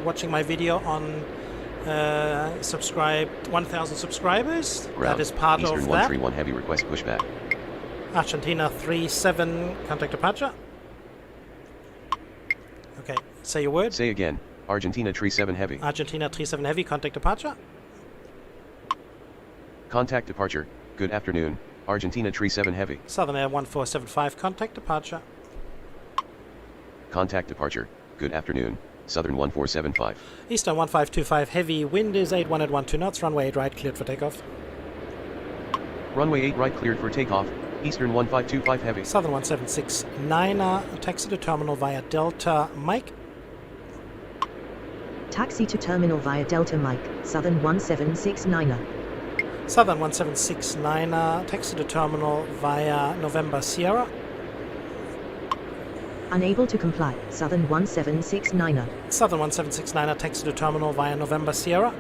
A: watching my video on subscribe 1,000 subscribers.
B: Ground,
A: that is part
B: Eastern
A: of that.
B: 131 heavy request pushback.
A: Argentina 37, contact departure. Okay, say your word.
B: Say again, Argentina 37 heavy.
A: Argentina 37 heavy, contact departure.
B: Contact departure, good afternoon, Argentina 37 heavy.
A: Southern Air 1475, contact departure.
B: Contact departure, good afternoon, Southern 1475.
A: Eastern 1525 heavy, wind is 81 at 12 knots, runway 8 right, cleared for takeoff.
B: Runway 8 right cleared for takeoff, Eastern 1525 heavy.
A: Southern 1769, taxi to terminal via Delta Mike.
C: Taxi to terminal via Delta Mike. Southern 1769er.
A: Southern 1769, taxi to terminal via November Sierra.
E: Unable to comply. Southern 1769er.
A: Southern 1769er, taxi to terminal via November Sierra.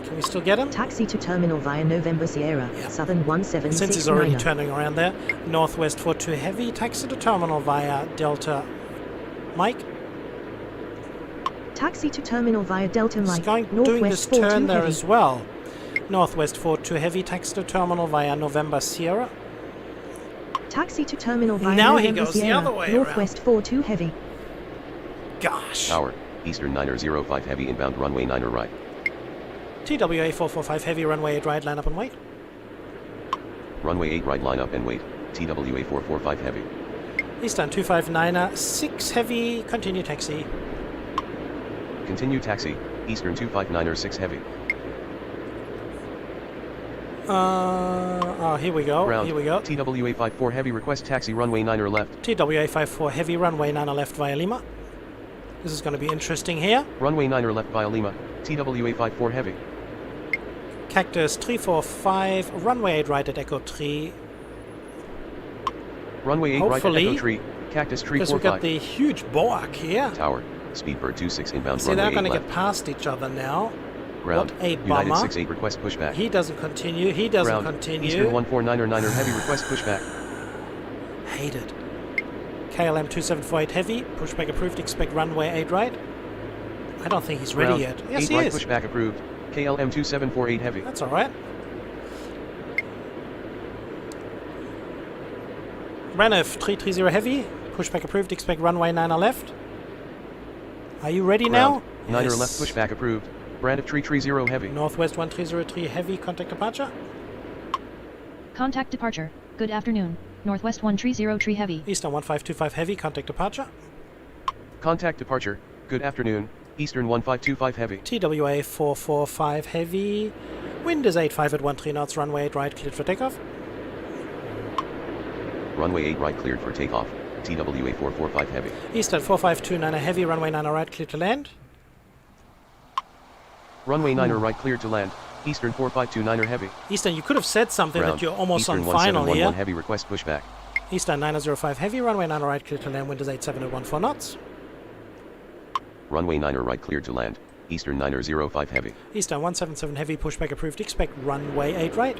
A: Can we still get him?
E: Taxi to terminal via November Sierra.
A: Yeah.
E: Southern 1769er.
A: Since he's already turning around there. Northwest 42 heavy, taxi to terminal via Delta Mike.
E: Taxi to terminal via Delta
A: He's
E: Mike.
A: doing this
E: Northwest 42
A: turn there
E: heavy.
A: as well. Northwest 42 heavy, taxi to terminal via November Sierra.
E: Taxi to terminal via
A: Now he
E: November
A: goes the
E: Sierra.
A: other way
E: Northwest 42 heavy.
A: Gosh.
B: Tower, Eastern 905 heavy inbound runway 9 right.
A: TWA 445 heavy, runway 8 right, line up and wait.
B: Runway 8 right line up and wait. TWA 445 heavy.
A: Eastern 259er, 6 heavy, continue taxi.
B: Continue taxi, Eastern 259er 6 heavy.
A: Here we go,
B: Ground,
A: here we go.
B: TWA 54 heavy request taxi runway 9 left.
A: TWA 54 heavy, runway 9 left via Lima. This is going to be interesting here.
B: Runway 9 left via Lima. TWA 54 heavy.
A: Cactus 345, runway 8 right at Echo 3.
B: Runway 8 right at
A: Hopefully,
B: Echo 3. Cactus tree
A: because we've got
B: 45.
A: the huge boak here.
B: Tower, Speedbird 26 inbound
A: See,
B: runway
A: they're
B: 8
A: going to
B: left.
A: get past each other now.
B: Ground,
A: What a
B: United
A: bummer.
B: 68 request pushback.
A: He doesn't continue, he doesn't
B: Ground,
A: continue.
B: Eastern 149er heavy request pushback.
A: Hate it. KLM 2748 heavy, pushback approved, expect runway 8 right. I don't think he's ready
B: Ground,
A: yet. Yes,
B: 8
A: he
B: right
A: is.
B: pushback approved. KLM 2748 heavy.
A: That's alright. Braniff 330 heavy, pushback approved, expect runway 9 left. Are you ready now?
B: Ground, 9
A: Yes.
B: left pushback approved. Braniff 330 heavy.
A: Northwest 1303 heavy, contact departure.
D: Contact departure. Good afternoon. Northwest 130 heavy.
A: Eastern 1525 heavy, contact departure.
B: Contact departure. Good afternoon. Eastern 1525 heavy.
A: TWA 445 heavy, wind is 85 at 13 knots, runway 8 right, cleared for takeoff.
B: Runway 8 right cleared for takeoff. TWA 445 heavy.
A: Eastern 4529 heavy, runway 9 right, cleared to land.
B: Runway 9 right cleared to land. Eastern 4529 heavy.
A: Eastern, you could have said something
B: Ground,
A: that you're almost
B: Eastern
A: on final
B: 1711
A: here.
B: heavy request pushback.
A: Eastern 905 heavy, runway 9 right, cleared to land, wind is 87 at 14 knots.
B: Runway 9 right cleared to land. Eastern 905 heavy.
A: Eastern 177 heavy, pushback approved, expect runway 8 right.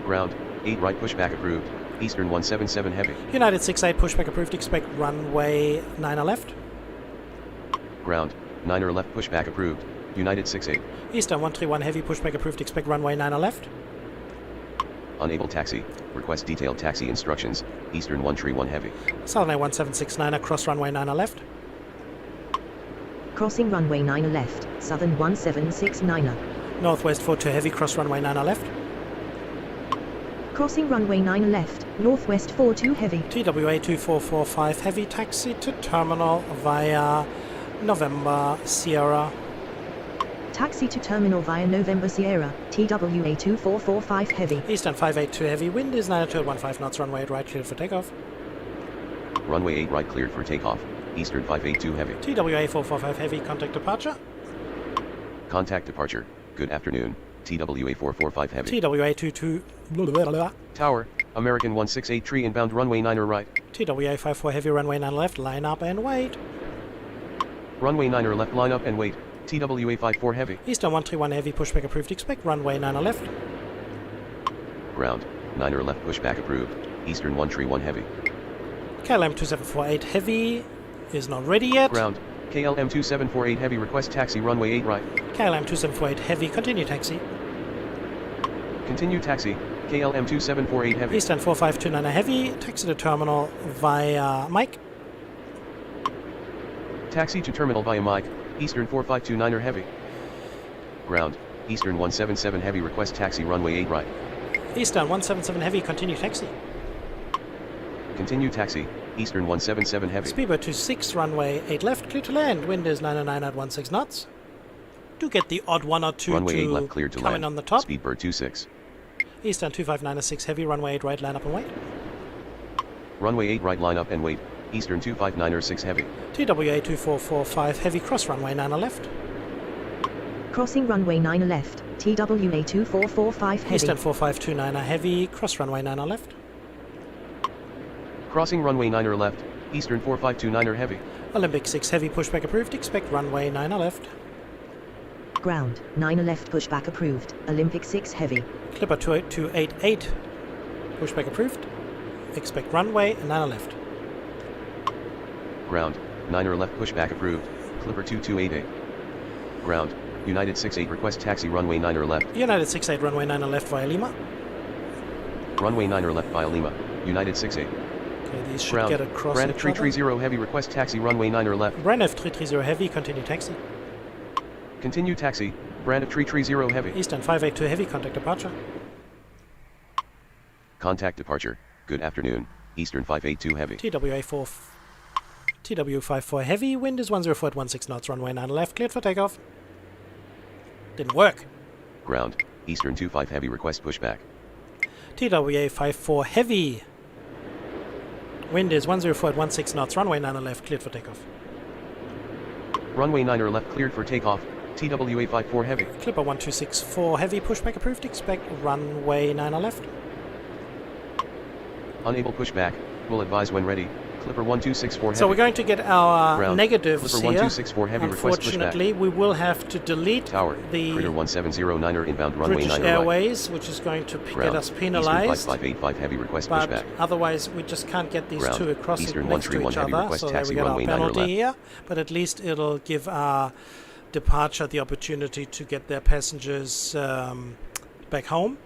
B: Ground, 8 right pushback approved. Eastern 177 heavy.
A: United 68 pushback approved, expect runway 9 left.
B: Ground, 9 left pushback approved. United 68.
A: Eastern 131 heavy, pushback approved, expect runway 9 left.
B: Unable taxi. Request detailed taxi instructions. Eastern 131 heavy.
A: Southern 1769 cross runway 9 left.
E: Crossing runway 9 left. Southern 1769er.
A: Northwest 42 heavy, cross runway 9 left.
E: Crossing runway 9 left. Northwest 42 heavy.
A: TWA 2445 heavy, taxi to terminal via November Sierra.
E: Taxi to terminal via November Sierra. TWA 2445 heavy.
A: Eastern 582 heavy, wind is 92 at 15 knots, runway 8 right, cleared for takeoff.
B: Runway 8 right cleared for takeoff. Eastern 582 heavy.
A: TWA 445 heavy, contact departure.
B: Contact departure. Good afternoon. TWA 445 heavy.
A: TWA 22 blah, blah, blah, blah.
B: Tower, American 168 tree inbound runway 9 right.
A: TWA 54 heavy, runway 9 left, line up and wait.
B: Runway 9 left line up and wait. TWA 54 heavy.
A: Eastern 131 heavy, pushback approved, expect runway 9 left.
B: Ground, 9 left pushback approved. Eastern 131 heavy.
A: KLM 2748 heavy is not ready yet.
B: Ground, KLM 2748 heavy request taxi runway 8 right.
A: KLM 2748 heavy, continue taxi.
B: Continue taxi. KLM 2748 heavy.
A: Eastern 4529 heavy, taxi to terminal via Mike.
B: Taxi to terminal via Mike. Eastern 4529 heavy. Ground, Eastern 177 heavy request taxi runway 8 right.
A: Eastern 177 heavy, continue taxi.
B: Continue taxi. Eastern 177 heavy.
A: Speedbird 26, runway 8 left, clear to land. Wind is 909 at 16 knots. Do get the odd 1 or 2
B: Runway 8
A: to
B: left cleared to
A: come
B: land.
A: in on the top.
B: Speedbird 26.
A: Eastern 259 heavy, runway 8 right, line up and wait.
B: Runway 8 right line up and wait. Eastern 259 heavy.
A: TWA 2445 heavy, cross runway 9 left.
E: Crossing runway 9 left. TWA 2445 heavy.
A: Eastern 4529 heavy, cross runway 9 left.
B: Crossing runway 9er left, Eastern 4529er heavy.
A: Olympic 6 heavy pushback approved, expect runway 9er left.
E: Ground, 9er left pushback approved, Olympic 6 heavy.
A: Clipper 288 pushback approved, expect runway 9er left.
B: Ground, 9er left pushback approved, Clipper 2288. Ground, United 68 request taxi runway 9er left.
A: United 68 runway 9er left via Lima.
B: Runway 9er left via Lima, United 68.
A: Okay, these should
B: Ground,
A: get across
B: Brand
A: each other.
B: 330 heavy request taxi runway 9er left.
A: Brand F330 heavy, continue taxi.
B: Continue taxi, Brand 330 heavy.
A: Eastern 582 heavy, contact departure.
B: Contact departure, good afternoon, Eastern 582 heavy.
A: TW54 heavy, wind is 104 at 16 knots, runway 9 left, cleared for takeoff. Didn't work.
B: Ground, Eastern 25 heavy request pushback.
A: TWA54 heavy, wind is 104 at 16 knots, runway 9 left, cleared for takeoff.
B: Runway 9er left cleared for takeoff, TWA 54 heavy.
A: Clipper 1264 heavy, pushback approved, expect runway 9 left.
B: Unable pushback, will advise when ready, Clipper 1264 heavy.
A: So we're going to get our
B: Ground,
A: negatives
B: Clipper
A: here.
B: 1264 heavy request pushback.
A: Unfortunately, we will have to delete
B: Tower,
A: the
B: Critter 1709er inbound runway
A: British
B: 9er
A: Airways, which is going to
B: right.
A: get
B: Ground,
A: us penalized.
B: Eastern 5585 heavy request
A: But
B: pushback.
A: otherwise, we just can't get these
B: Ground,
A: two across
B: Eastern
A: next to
B: 131
A: each
B: heavy
A: other.
B: request
A: So there we
B: taxi
A: get our
B: runway 9er
A: penalty
B: left.
A: here. But at least it'll give our departure the opportunity to get their passengers back home.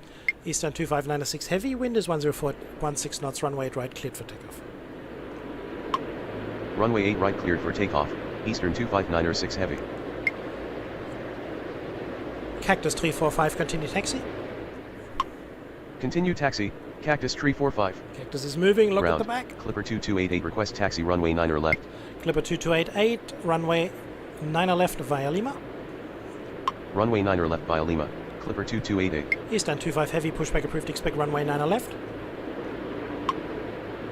A: Eastern 2596 heavy, wind is 104 at 16 knots, runway 8 right, cleared for takeoff.
B: Runway 8 right cleared for takeoff, Eastern 259er6 heavy.
A: Cactus 345, continue taxi.
B: Continue taxi, Cactus 345.
A: Cactus is moving, look
B: Ground,
A: at the back.
B: Clipper 2288 request taxi runway 9er left.
A: Clipper 2288, runway 9 left via Lima.
B: Runway 9er left via Lima, Clipper 2288.
A: Eastern 25 heavy, pushback approved, expect runway 9 left.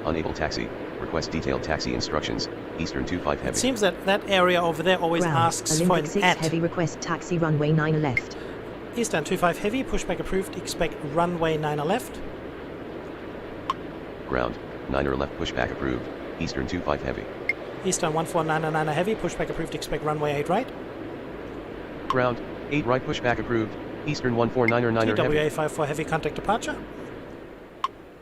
B: Unable taxi, request detailed taxi instructions, Eastern 25 heavy.
A: It seems that that area over there always
E: Ground,
A: asks for
E: Olympic
A: an
E: 6
A: at.
E: heavy request taxi runway 9 left.
A: Eastern 25 heavy, pushback approved, expect runway 9 left.
B: Ground, 9er left pushback approved, Eastern 25 heavy.
A: Eastern 1499 heavy, pushback approved, expect runway 8 right.
B: Ground, 8 right pushback approved, Eastern 149er heavy.
A: TWA 54 heavy, contact departure.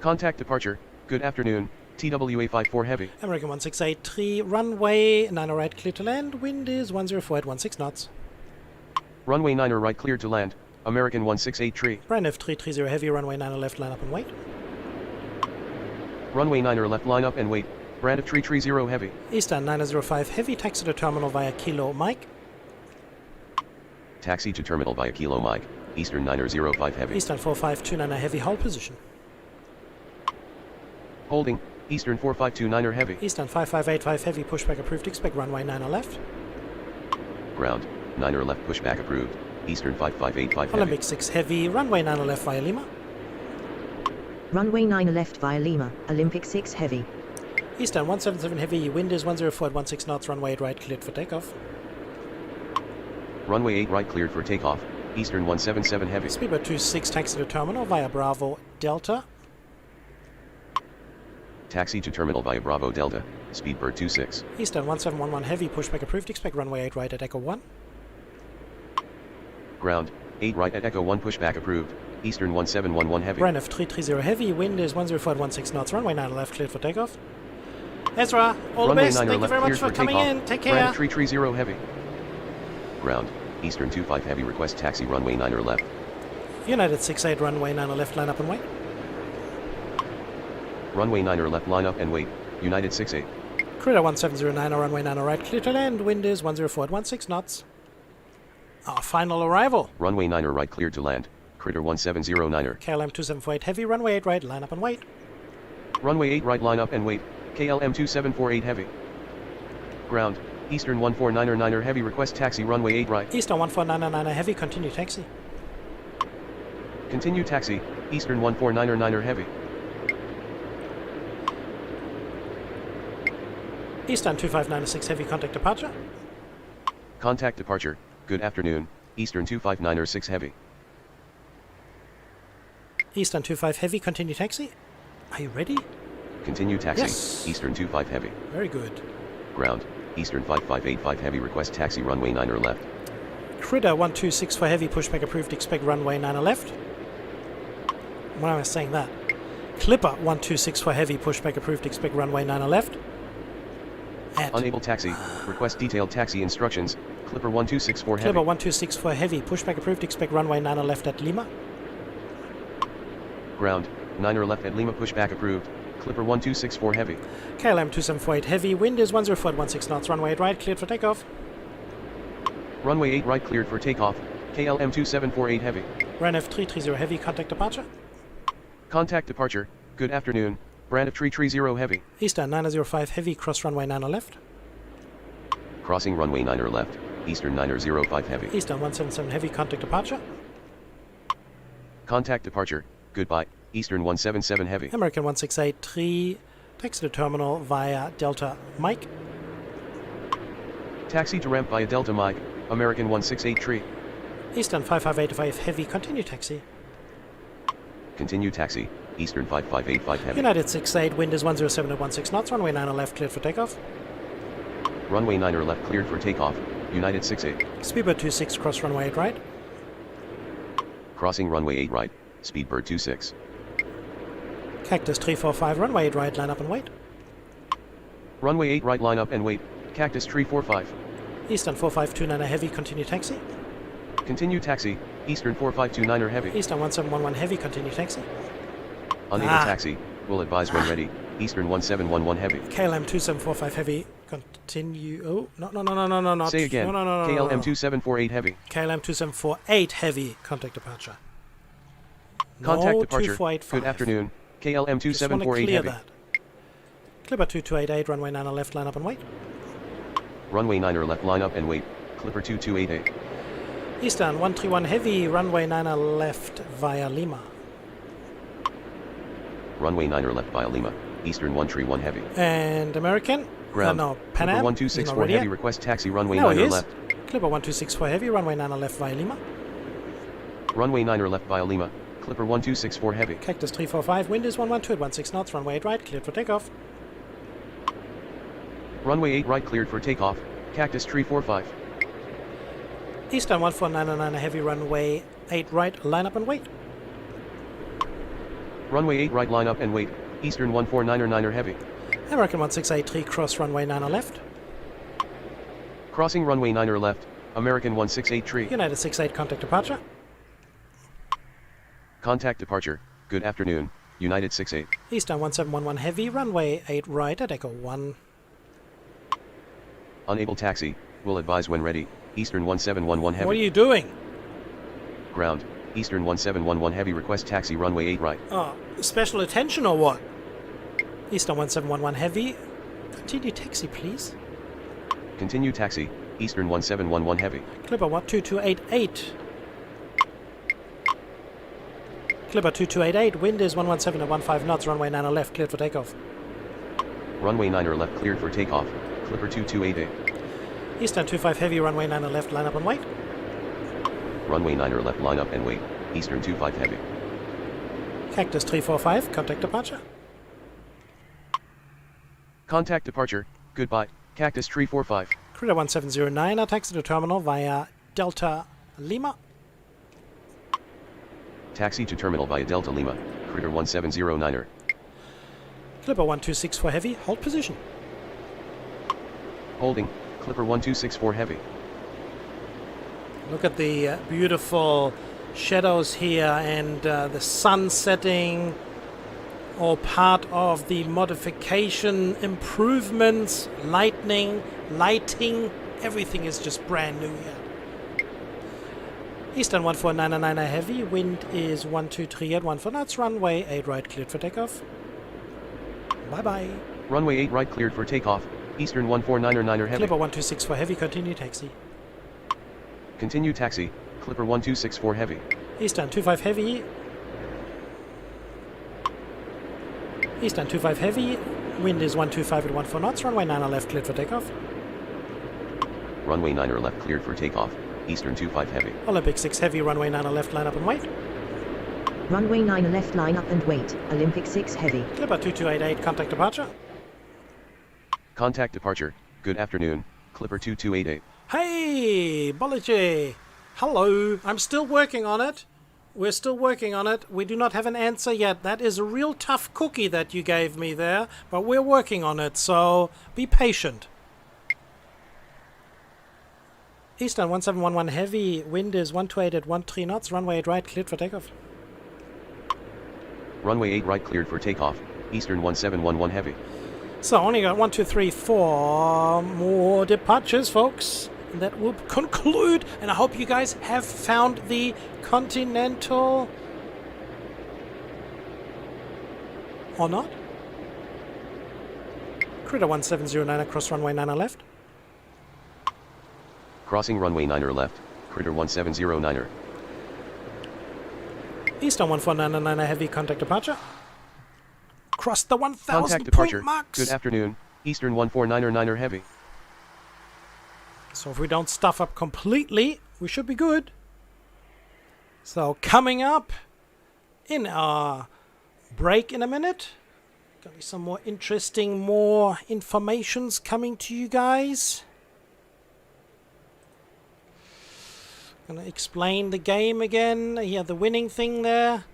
B: Contact departure, good afternoon, TWA 54 heavy.
A: American 1683, runway 9 right, clear to land, wind is 104 at 16 knots.
B: Runway 9er right cleared to land, American 1683.
A: Brand F330 heavy, runway 9 left, line up and wait.
B: Runway 9er left line up and wait, Brand 330 heavy.
A: Eastern 905 heavy, taxi to terminal via Kilo Mike.
B: Taxi to terminal via Kilo Mike, Eastern 905 heavy.
A: Eastern 4529 heavy, hold position.
B: Holding, Eastern 4529er heavy.
A: Eastern 5585 heavy, pushback approved, expect runway 9 left.
B: Ground, 9er left pushback approved, Eastern 5585 heavy.
A: Olympic 6 heavy, runway 9 left via Lima.
E: Runway 9 left via Lima, Olympic 6 heavy.
A: Eastern 177 heavy, wind is 104 at 16 knots, runway 8 right, cleared for takeoff.
B: Runway 8 right cleared for takeoff, Eastern 177 heavy.
A: Speedbird 26 taxi to terminal via Bravo Delta.
B: Taxi to terminal via Bravo Delta, Speedbird 26.
A: Eastern 1711 heavy, pushback approved, expect runway 8 right at Echo 1.
B: Ground, 8 right at Echo 1 pushback approved, Eastern 1711 heavy.
A: Brand F330 heavy, wind is 104 at 16 knots, runway 9 left, cleared for takeoff. Ezra, all
B: Runway
A: the best,
B: 9er
A: thank you
B: left
A: very much
B: cleared
A: for coming
B: takeoff,
A: in, take care.
B: Brand 330 heavy. Ground, Eastern 25 heavy request taxi runway 9er left.
A: United 68 runway 9 left, line up and wait.
B: Runway 9er left line up and wait, United 68.
A: Critter 1709 runway 9 right, clear to land, wind is 104 at 16 knots. Our final arrival.
B: Runway 9er right cleared to land, Critter 1709er.
A: KLM 2748 heavy, runway 8 right, line up and wait.
B: Runway 8 right line up and wait, KLM 2748 heavy. Ground, Eastern 149er heavy request taxi runway 8 right.
A: Eastern 1499 heavy, continue taxi.
B: Continue taxi, Eastern 149er heavy.
A: Eastern 2596 heavy, contact departure.
B: Contact departure, good afternoon, Eastern 259er6 heavy.
A: Eastern 25 heavy, continue taxi. Are you ready?
B: Continue taxi.
A: Yes.
B: Eastern 25 heavy.
A: Very good.
B: Ground. Eastern 5585 heavy. Request taxi runway 9 or left.
A: Critter 126 for heavy, pushback approved, expect runway 9 or left. Why am I saying that? Clipper 126 for heavy, pushback approved, expect runway 9 or left. At
B: Unable taxi. Request detailed taxi instructions. Clipper 126 for heavy.
A: Clipper 126 for heavy, pushback approved, expect runway 9 or left at Lima.
B: Ground. 9 or left at Lima. Pushback approved. Clipper 126 for heavy.
A: KLM 2748 heavy, wind is 104 at 16 knots, runway 8 right, cleared for takeoff.
B: Runway 8 right cleared for takeoff. KLM 2748 heavy.
A: RANF 330 heavy, contact departure.
B: Contact departure. Good afternoon. Brand 330 heavy.
A: Eastern 905 heavy, cross runway 9 or left.
B: Crossing runway 9 or left. Eastern 905 heavy.
A: Eastern 177 heavy, contact departure.
B: Contact departure. Goodbye. Eastern 177 heavy.
A: American 1683, taxi to terminal via Delta Mike.
B: Taxi to ramp via Delta Mike. American 168
A: Eastern 5585 heavy, continue taxi.
B: Continue taxi. Eastern 5585 heavy.
A: United 68, wind is 107 at 16 knots, runway 9 or left, cleared for takeoff.
B: Runway 9 or left cleared for takeoff. United 68.
A: Speedbird 26, cross runway 8 right.
B: Crossing runway 8 right. Speedbird 26.
A: Cactus 345, runway 8 right, line up and wait.
B: Runway 8 right line up and wait. Cactus 345.
A: Eastern 4529 heavy, continue taxi.
B: Continue taxi. Eastern 4529 heavy.
A: Eastern 1711 heavy, continue taxi.
B: Unable taxi. Will advise when ready. Eastern 1711 heavy.
A: KLM 2745 heavy, continue. Oh, no, not.
B: Say again.
A: No.
B: KLM 2748 heavy.
A: KLM 2748 heavy, contact departure.
B: Contact
A: no,
B: departure.
A: 2485.
B: Good afternoon. KLM
A: Just want to
B: 2748
A: clear
B: heavy.
A: that. Clipper 2288, runway 9 or left, line up and wait.
B: Runway 9 or left line up and wait. Clipper 2288.
A: Eastern 131 heavy, runway 9 or left via Lima.
B: Runway 9 or left via Lima. Eastern 131 heavy.
A: And American?
B: Ground.
A: No, Pan
B: Clipper
A: Am.
B: 1264 heavy. Request taxi runway
A: No,
B: 9
A: he
B: or
A: is.
B: left.
A: Clipper 1264 heavy, runway 9 or left via Lima.
B: Runway 9 or left via Lima. Clipper 1264 heavy.
A: Cactus 345, wind is 112 at 16 knots, runway 8 right, cleared for takeoff.
B: Runway 8 right cleared for takeoff. Cactus 345.
A: Eastern 1499 heavy, runway 8 right, line up and wait.
B: Runway 8 right line up and wait. Eastern 1499 heavy.
A: American 1683, cross runway 9 or left.
B: Crossing runway 9 or left. American 1683.
A: United 68, contact departure.
B: Contact departure. Good afternoon. United 68.
A: Eastern 1711 heavy, runway 8 right at Echo 1.
B: Unable taxi. Will advise when ready. Eastern 1711 heavy.
A: What are you doing?
B: Ground. Eastern 1711 heavy. Request taxi runway 8 right.
A: Oh, special attention or what? Eastern 1711 heavy, continue taxi please.
B: Continue taxi. Eastern 1711 heavy.
A: Clipper 12288. Clipper 2288, wind is 117 at 15 knots, runway 9 or left, cleared for takeoff.
B: Runway 9 or left cleared for takeoff. Clipper 2288.
A: Eastern 25 heavy, runway 9 or left, line up and wait.
B: Runway 9 or left line up and wait. Eastern 25 heavy.
A: Cactus 345, contact departure.
B: Contact departure. Goodbye. Cactus 345.
A: Critter 1709, taxi to terminal via Delta Lima.
B: Taxi to terminal via Delta Lima. Critter 1709er.
A: Clipper 1264 heavy, hold position.
B: Holding. Clipper 1264 heavy.
A: Look at the beautiful shadows here and the sun setting. All part of the modification, improvements, lighting, everything is just brand new here. Eastern 1499 heavy, wind is 123 at 14 knots, runway 8 right cleared for takeoff. Bye bye.
B: Runway 8 right cleared for takeoff. Eastern 1499er heavy.
A: Clipper 126 heavy, continue taxi.
B: Continue taxi. Clipper 1264 heavy.
A: Eastern 25 heavy. Eastern 25 heavy, wind is 125 at 14 knots, runway 9 or left cleared for takeoff.
B: Runway 9 or left cleared for takeoff. Eastern 25 heavy.
A: Olympic 6 heavy, runway 9 or left, line up and wait.
E: Runway 9 left, line up and wait. Olympic 6 heavy.
A: Clipper 2288, contact departure.
B: Contact departure. Good afternoon, Clipper 2288.
A: Hey, Bolaji. Hello. I'm still working on it. We're still working on it. We do not have an answer yet. That is a real tough cookie that you gave me there, but we're working on it, so be patient. Eastern 1711 heavy, wind is 128 at 13 knots, runway 8 right, cleared for takeoff.
B: Runway 8 right cleared for takeoff, Eastern 1711 heavy.
A: So only got 1, 2, 3, 4 more departures, folks. And that will conclude, and I hope you guys have found the Continental. Or not? Critter 1709 across runway 9 left.
B: Crossing runway 9 left, Critter 1709.
A: Eastern 1499 heavy, contact departure. Cross the 1000
B: Contact
A: point
B: departure.
A: marks.
B: Good afternoon, Eastern 1499 heavy.
A: So if we don't stuff up completely, we should be good. So coming up in our break in a minute, gonna be some more interesting, more informations coming to you guys. Gonna explain the game again. Yeah, the winning thing there.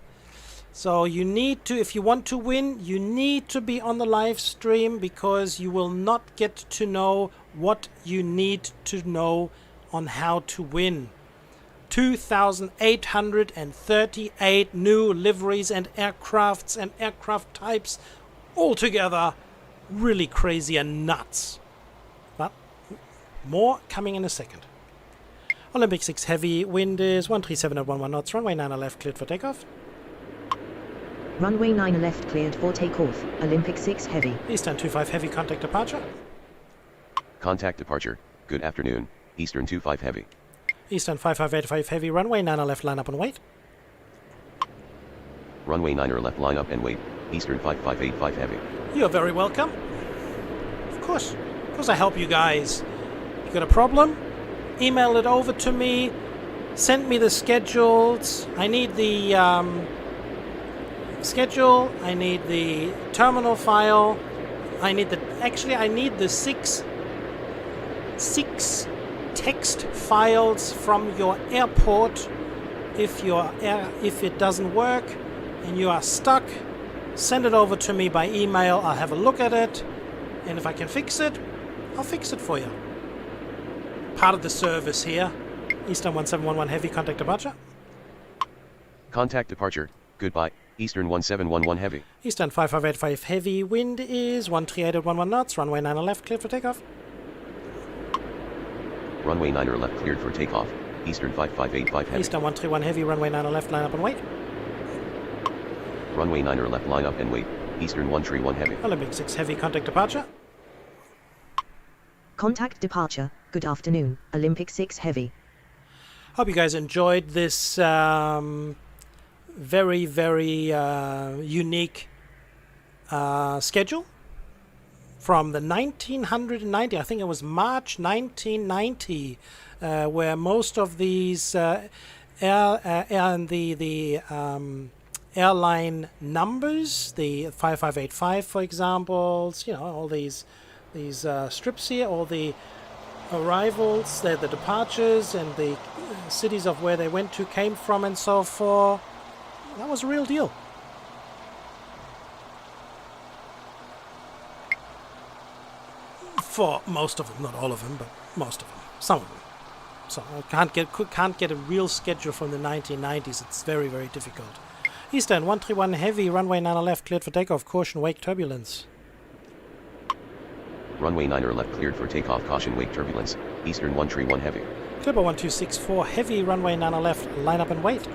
A: So you need to, if you want to win, you need to be on the live stream, because you will not get to know what you need to know on how to win. 2,838 new liveries and aircrafts and aircraft types altogether. Really crazy and nuts. But more coming in a second. Olympic 6 heavy, wind is 137 at 11 knots, runway 9 left, cleared for takeoff.
E: Runway 9 left cleared for takeoff. Olympic 6 heavy.
A: Eastern 25 heavy, contact departure.
B: Contact departure. Good afternoon, Eastern 25 heavy.
A: Eastern 5585 heavy, runway 9 left, line up and wait.
B: Runway 9 left, line up and wait, Eastern 5585 heavy.
A: You're very welcome. Of course I help you guys. You got a problem? Email it over to me. Send me the schedules. I need the schedule. I need the terminal file. I need the six text files from your airport. If it doesn't work and you are stuck, send it over to me by email. I'll have a look at it, and if I can fix it, I'll fix it for you. Part of the service here. Eastern 1711 heavy, contact departure.
B: Contact departure. Goodbye, Eastern 1711 heavy.
A: Eastern 5585 heavy, wind is 138 at 11 knots, runway 9 left, cleared for takeoff.
B: Runway 9 left cleared for takeoff, Eastern 5585 heavy.
A: Eastern 131 heavy, runway 9 left, line up and wait.
B: Runway 9 left, line up and wait, Eastern 131 heavy.
A: Olympic 6 heavy, contact departure.
E: Contact departure. Good afternoon, Olympic 6 heavy.
A: Hope you guys enjoyed this very, very unique schedule from the 1990, I think it was March 1990, where most of these airline numbers, the 5585 for example, you know, all these strips here, all the arrivals, the departures, and the cities of where they went to, came from, and so forth. That was a real deal. For most of them, not all of them, but most of them, some of them. So I can't get a real schedule from the 1990s. It's very, very difficult. Eastern 131 heavy, runway 9 left, cleared for takeoff. Caution, wake turbulence.
B: Runway 9 left cleared for takeoff, caution, wake turbulence, Eastern 131 heavy.
A: Clipper 1264 heavy, runway 9 left, line up and wait.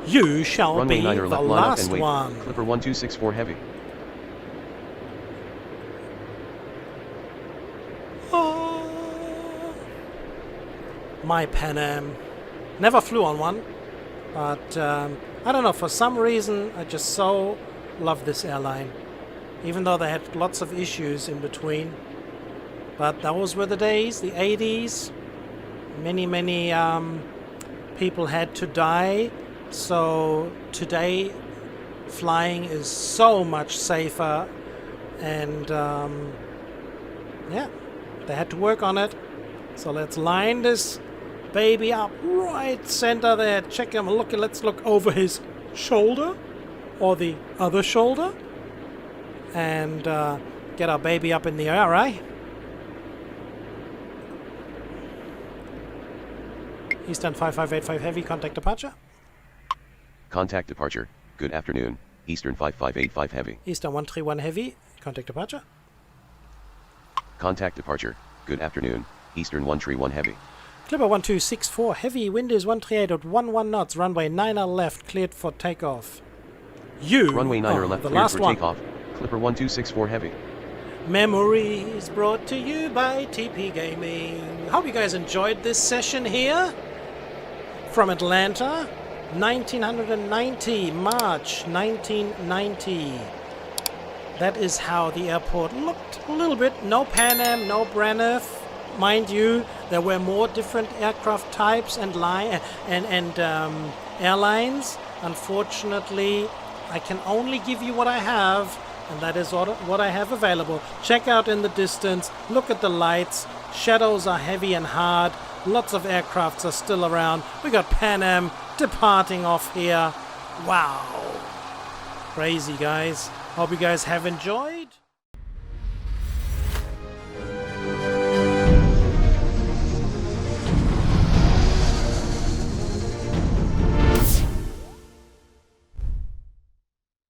A: You shall
B: Runway
A: be
B: 9
A: the
B: left, line up
A: last
B: and wait.
A: one.
B: Clipper 1264 heavy.
A: Oh, my Pan Am. Never flew on one, but I don't know, for some reason I just so love this airline. Even though they had lots of issues in between. But those were the days, the 80s. Many people had to die So today flying is so much safer, and yeah, they had to work on it. So let's line this baby up right center there. Check him. Look. Let's look over his shoulder or the other shoulder and get our baby up in the air, right? Eastern 5585 Heavy, contact departure.
B: Contact departure. Good afternoon. Eastern 5585 Heavy.
A: Eastern 131 Heavy, contact departure.
B: Contact departure. Good afternoon. Eastern 131 Heavy.
A: Clipper 1264 Heavy, wind is 138.11 knots, runway 9er left, cleared for takeoff.
B: Runway 9er left,
A: the
B: cleared
A: last
B: for
A: one.
B: takeoff. Clipper 1264 Heavy.
A: Memories brought to you by TP Gaming. Hope you guys enjoyed this session here from Atlanta, 1990, March 1990. That is how the airport looked a little bit. No Pan Am, no Braniff. Mind you, there were more different aircraft types and airlines. Unfortunately, I can only give you what I have, and that is what I have available. Check out in the distance, look at the lights. Shadows are heavy and hard. Lots of aircrafts are still around. We got Pan Am departing off here. Wow. Crazy, guys. Hope you guys have enjoyed.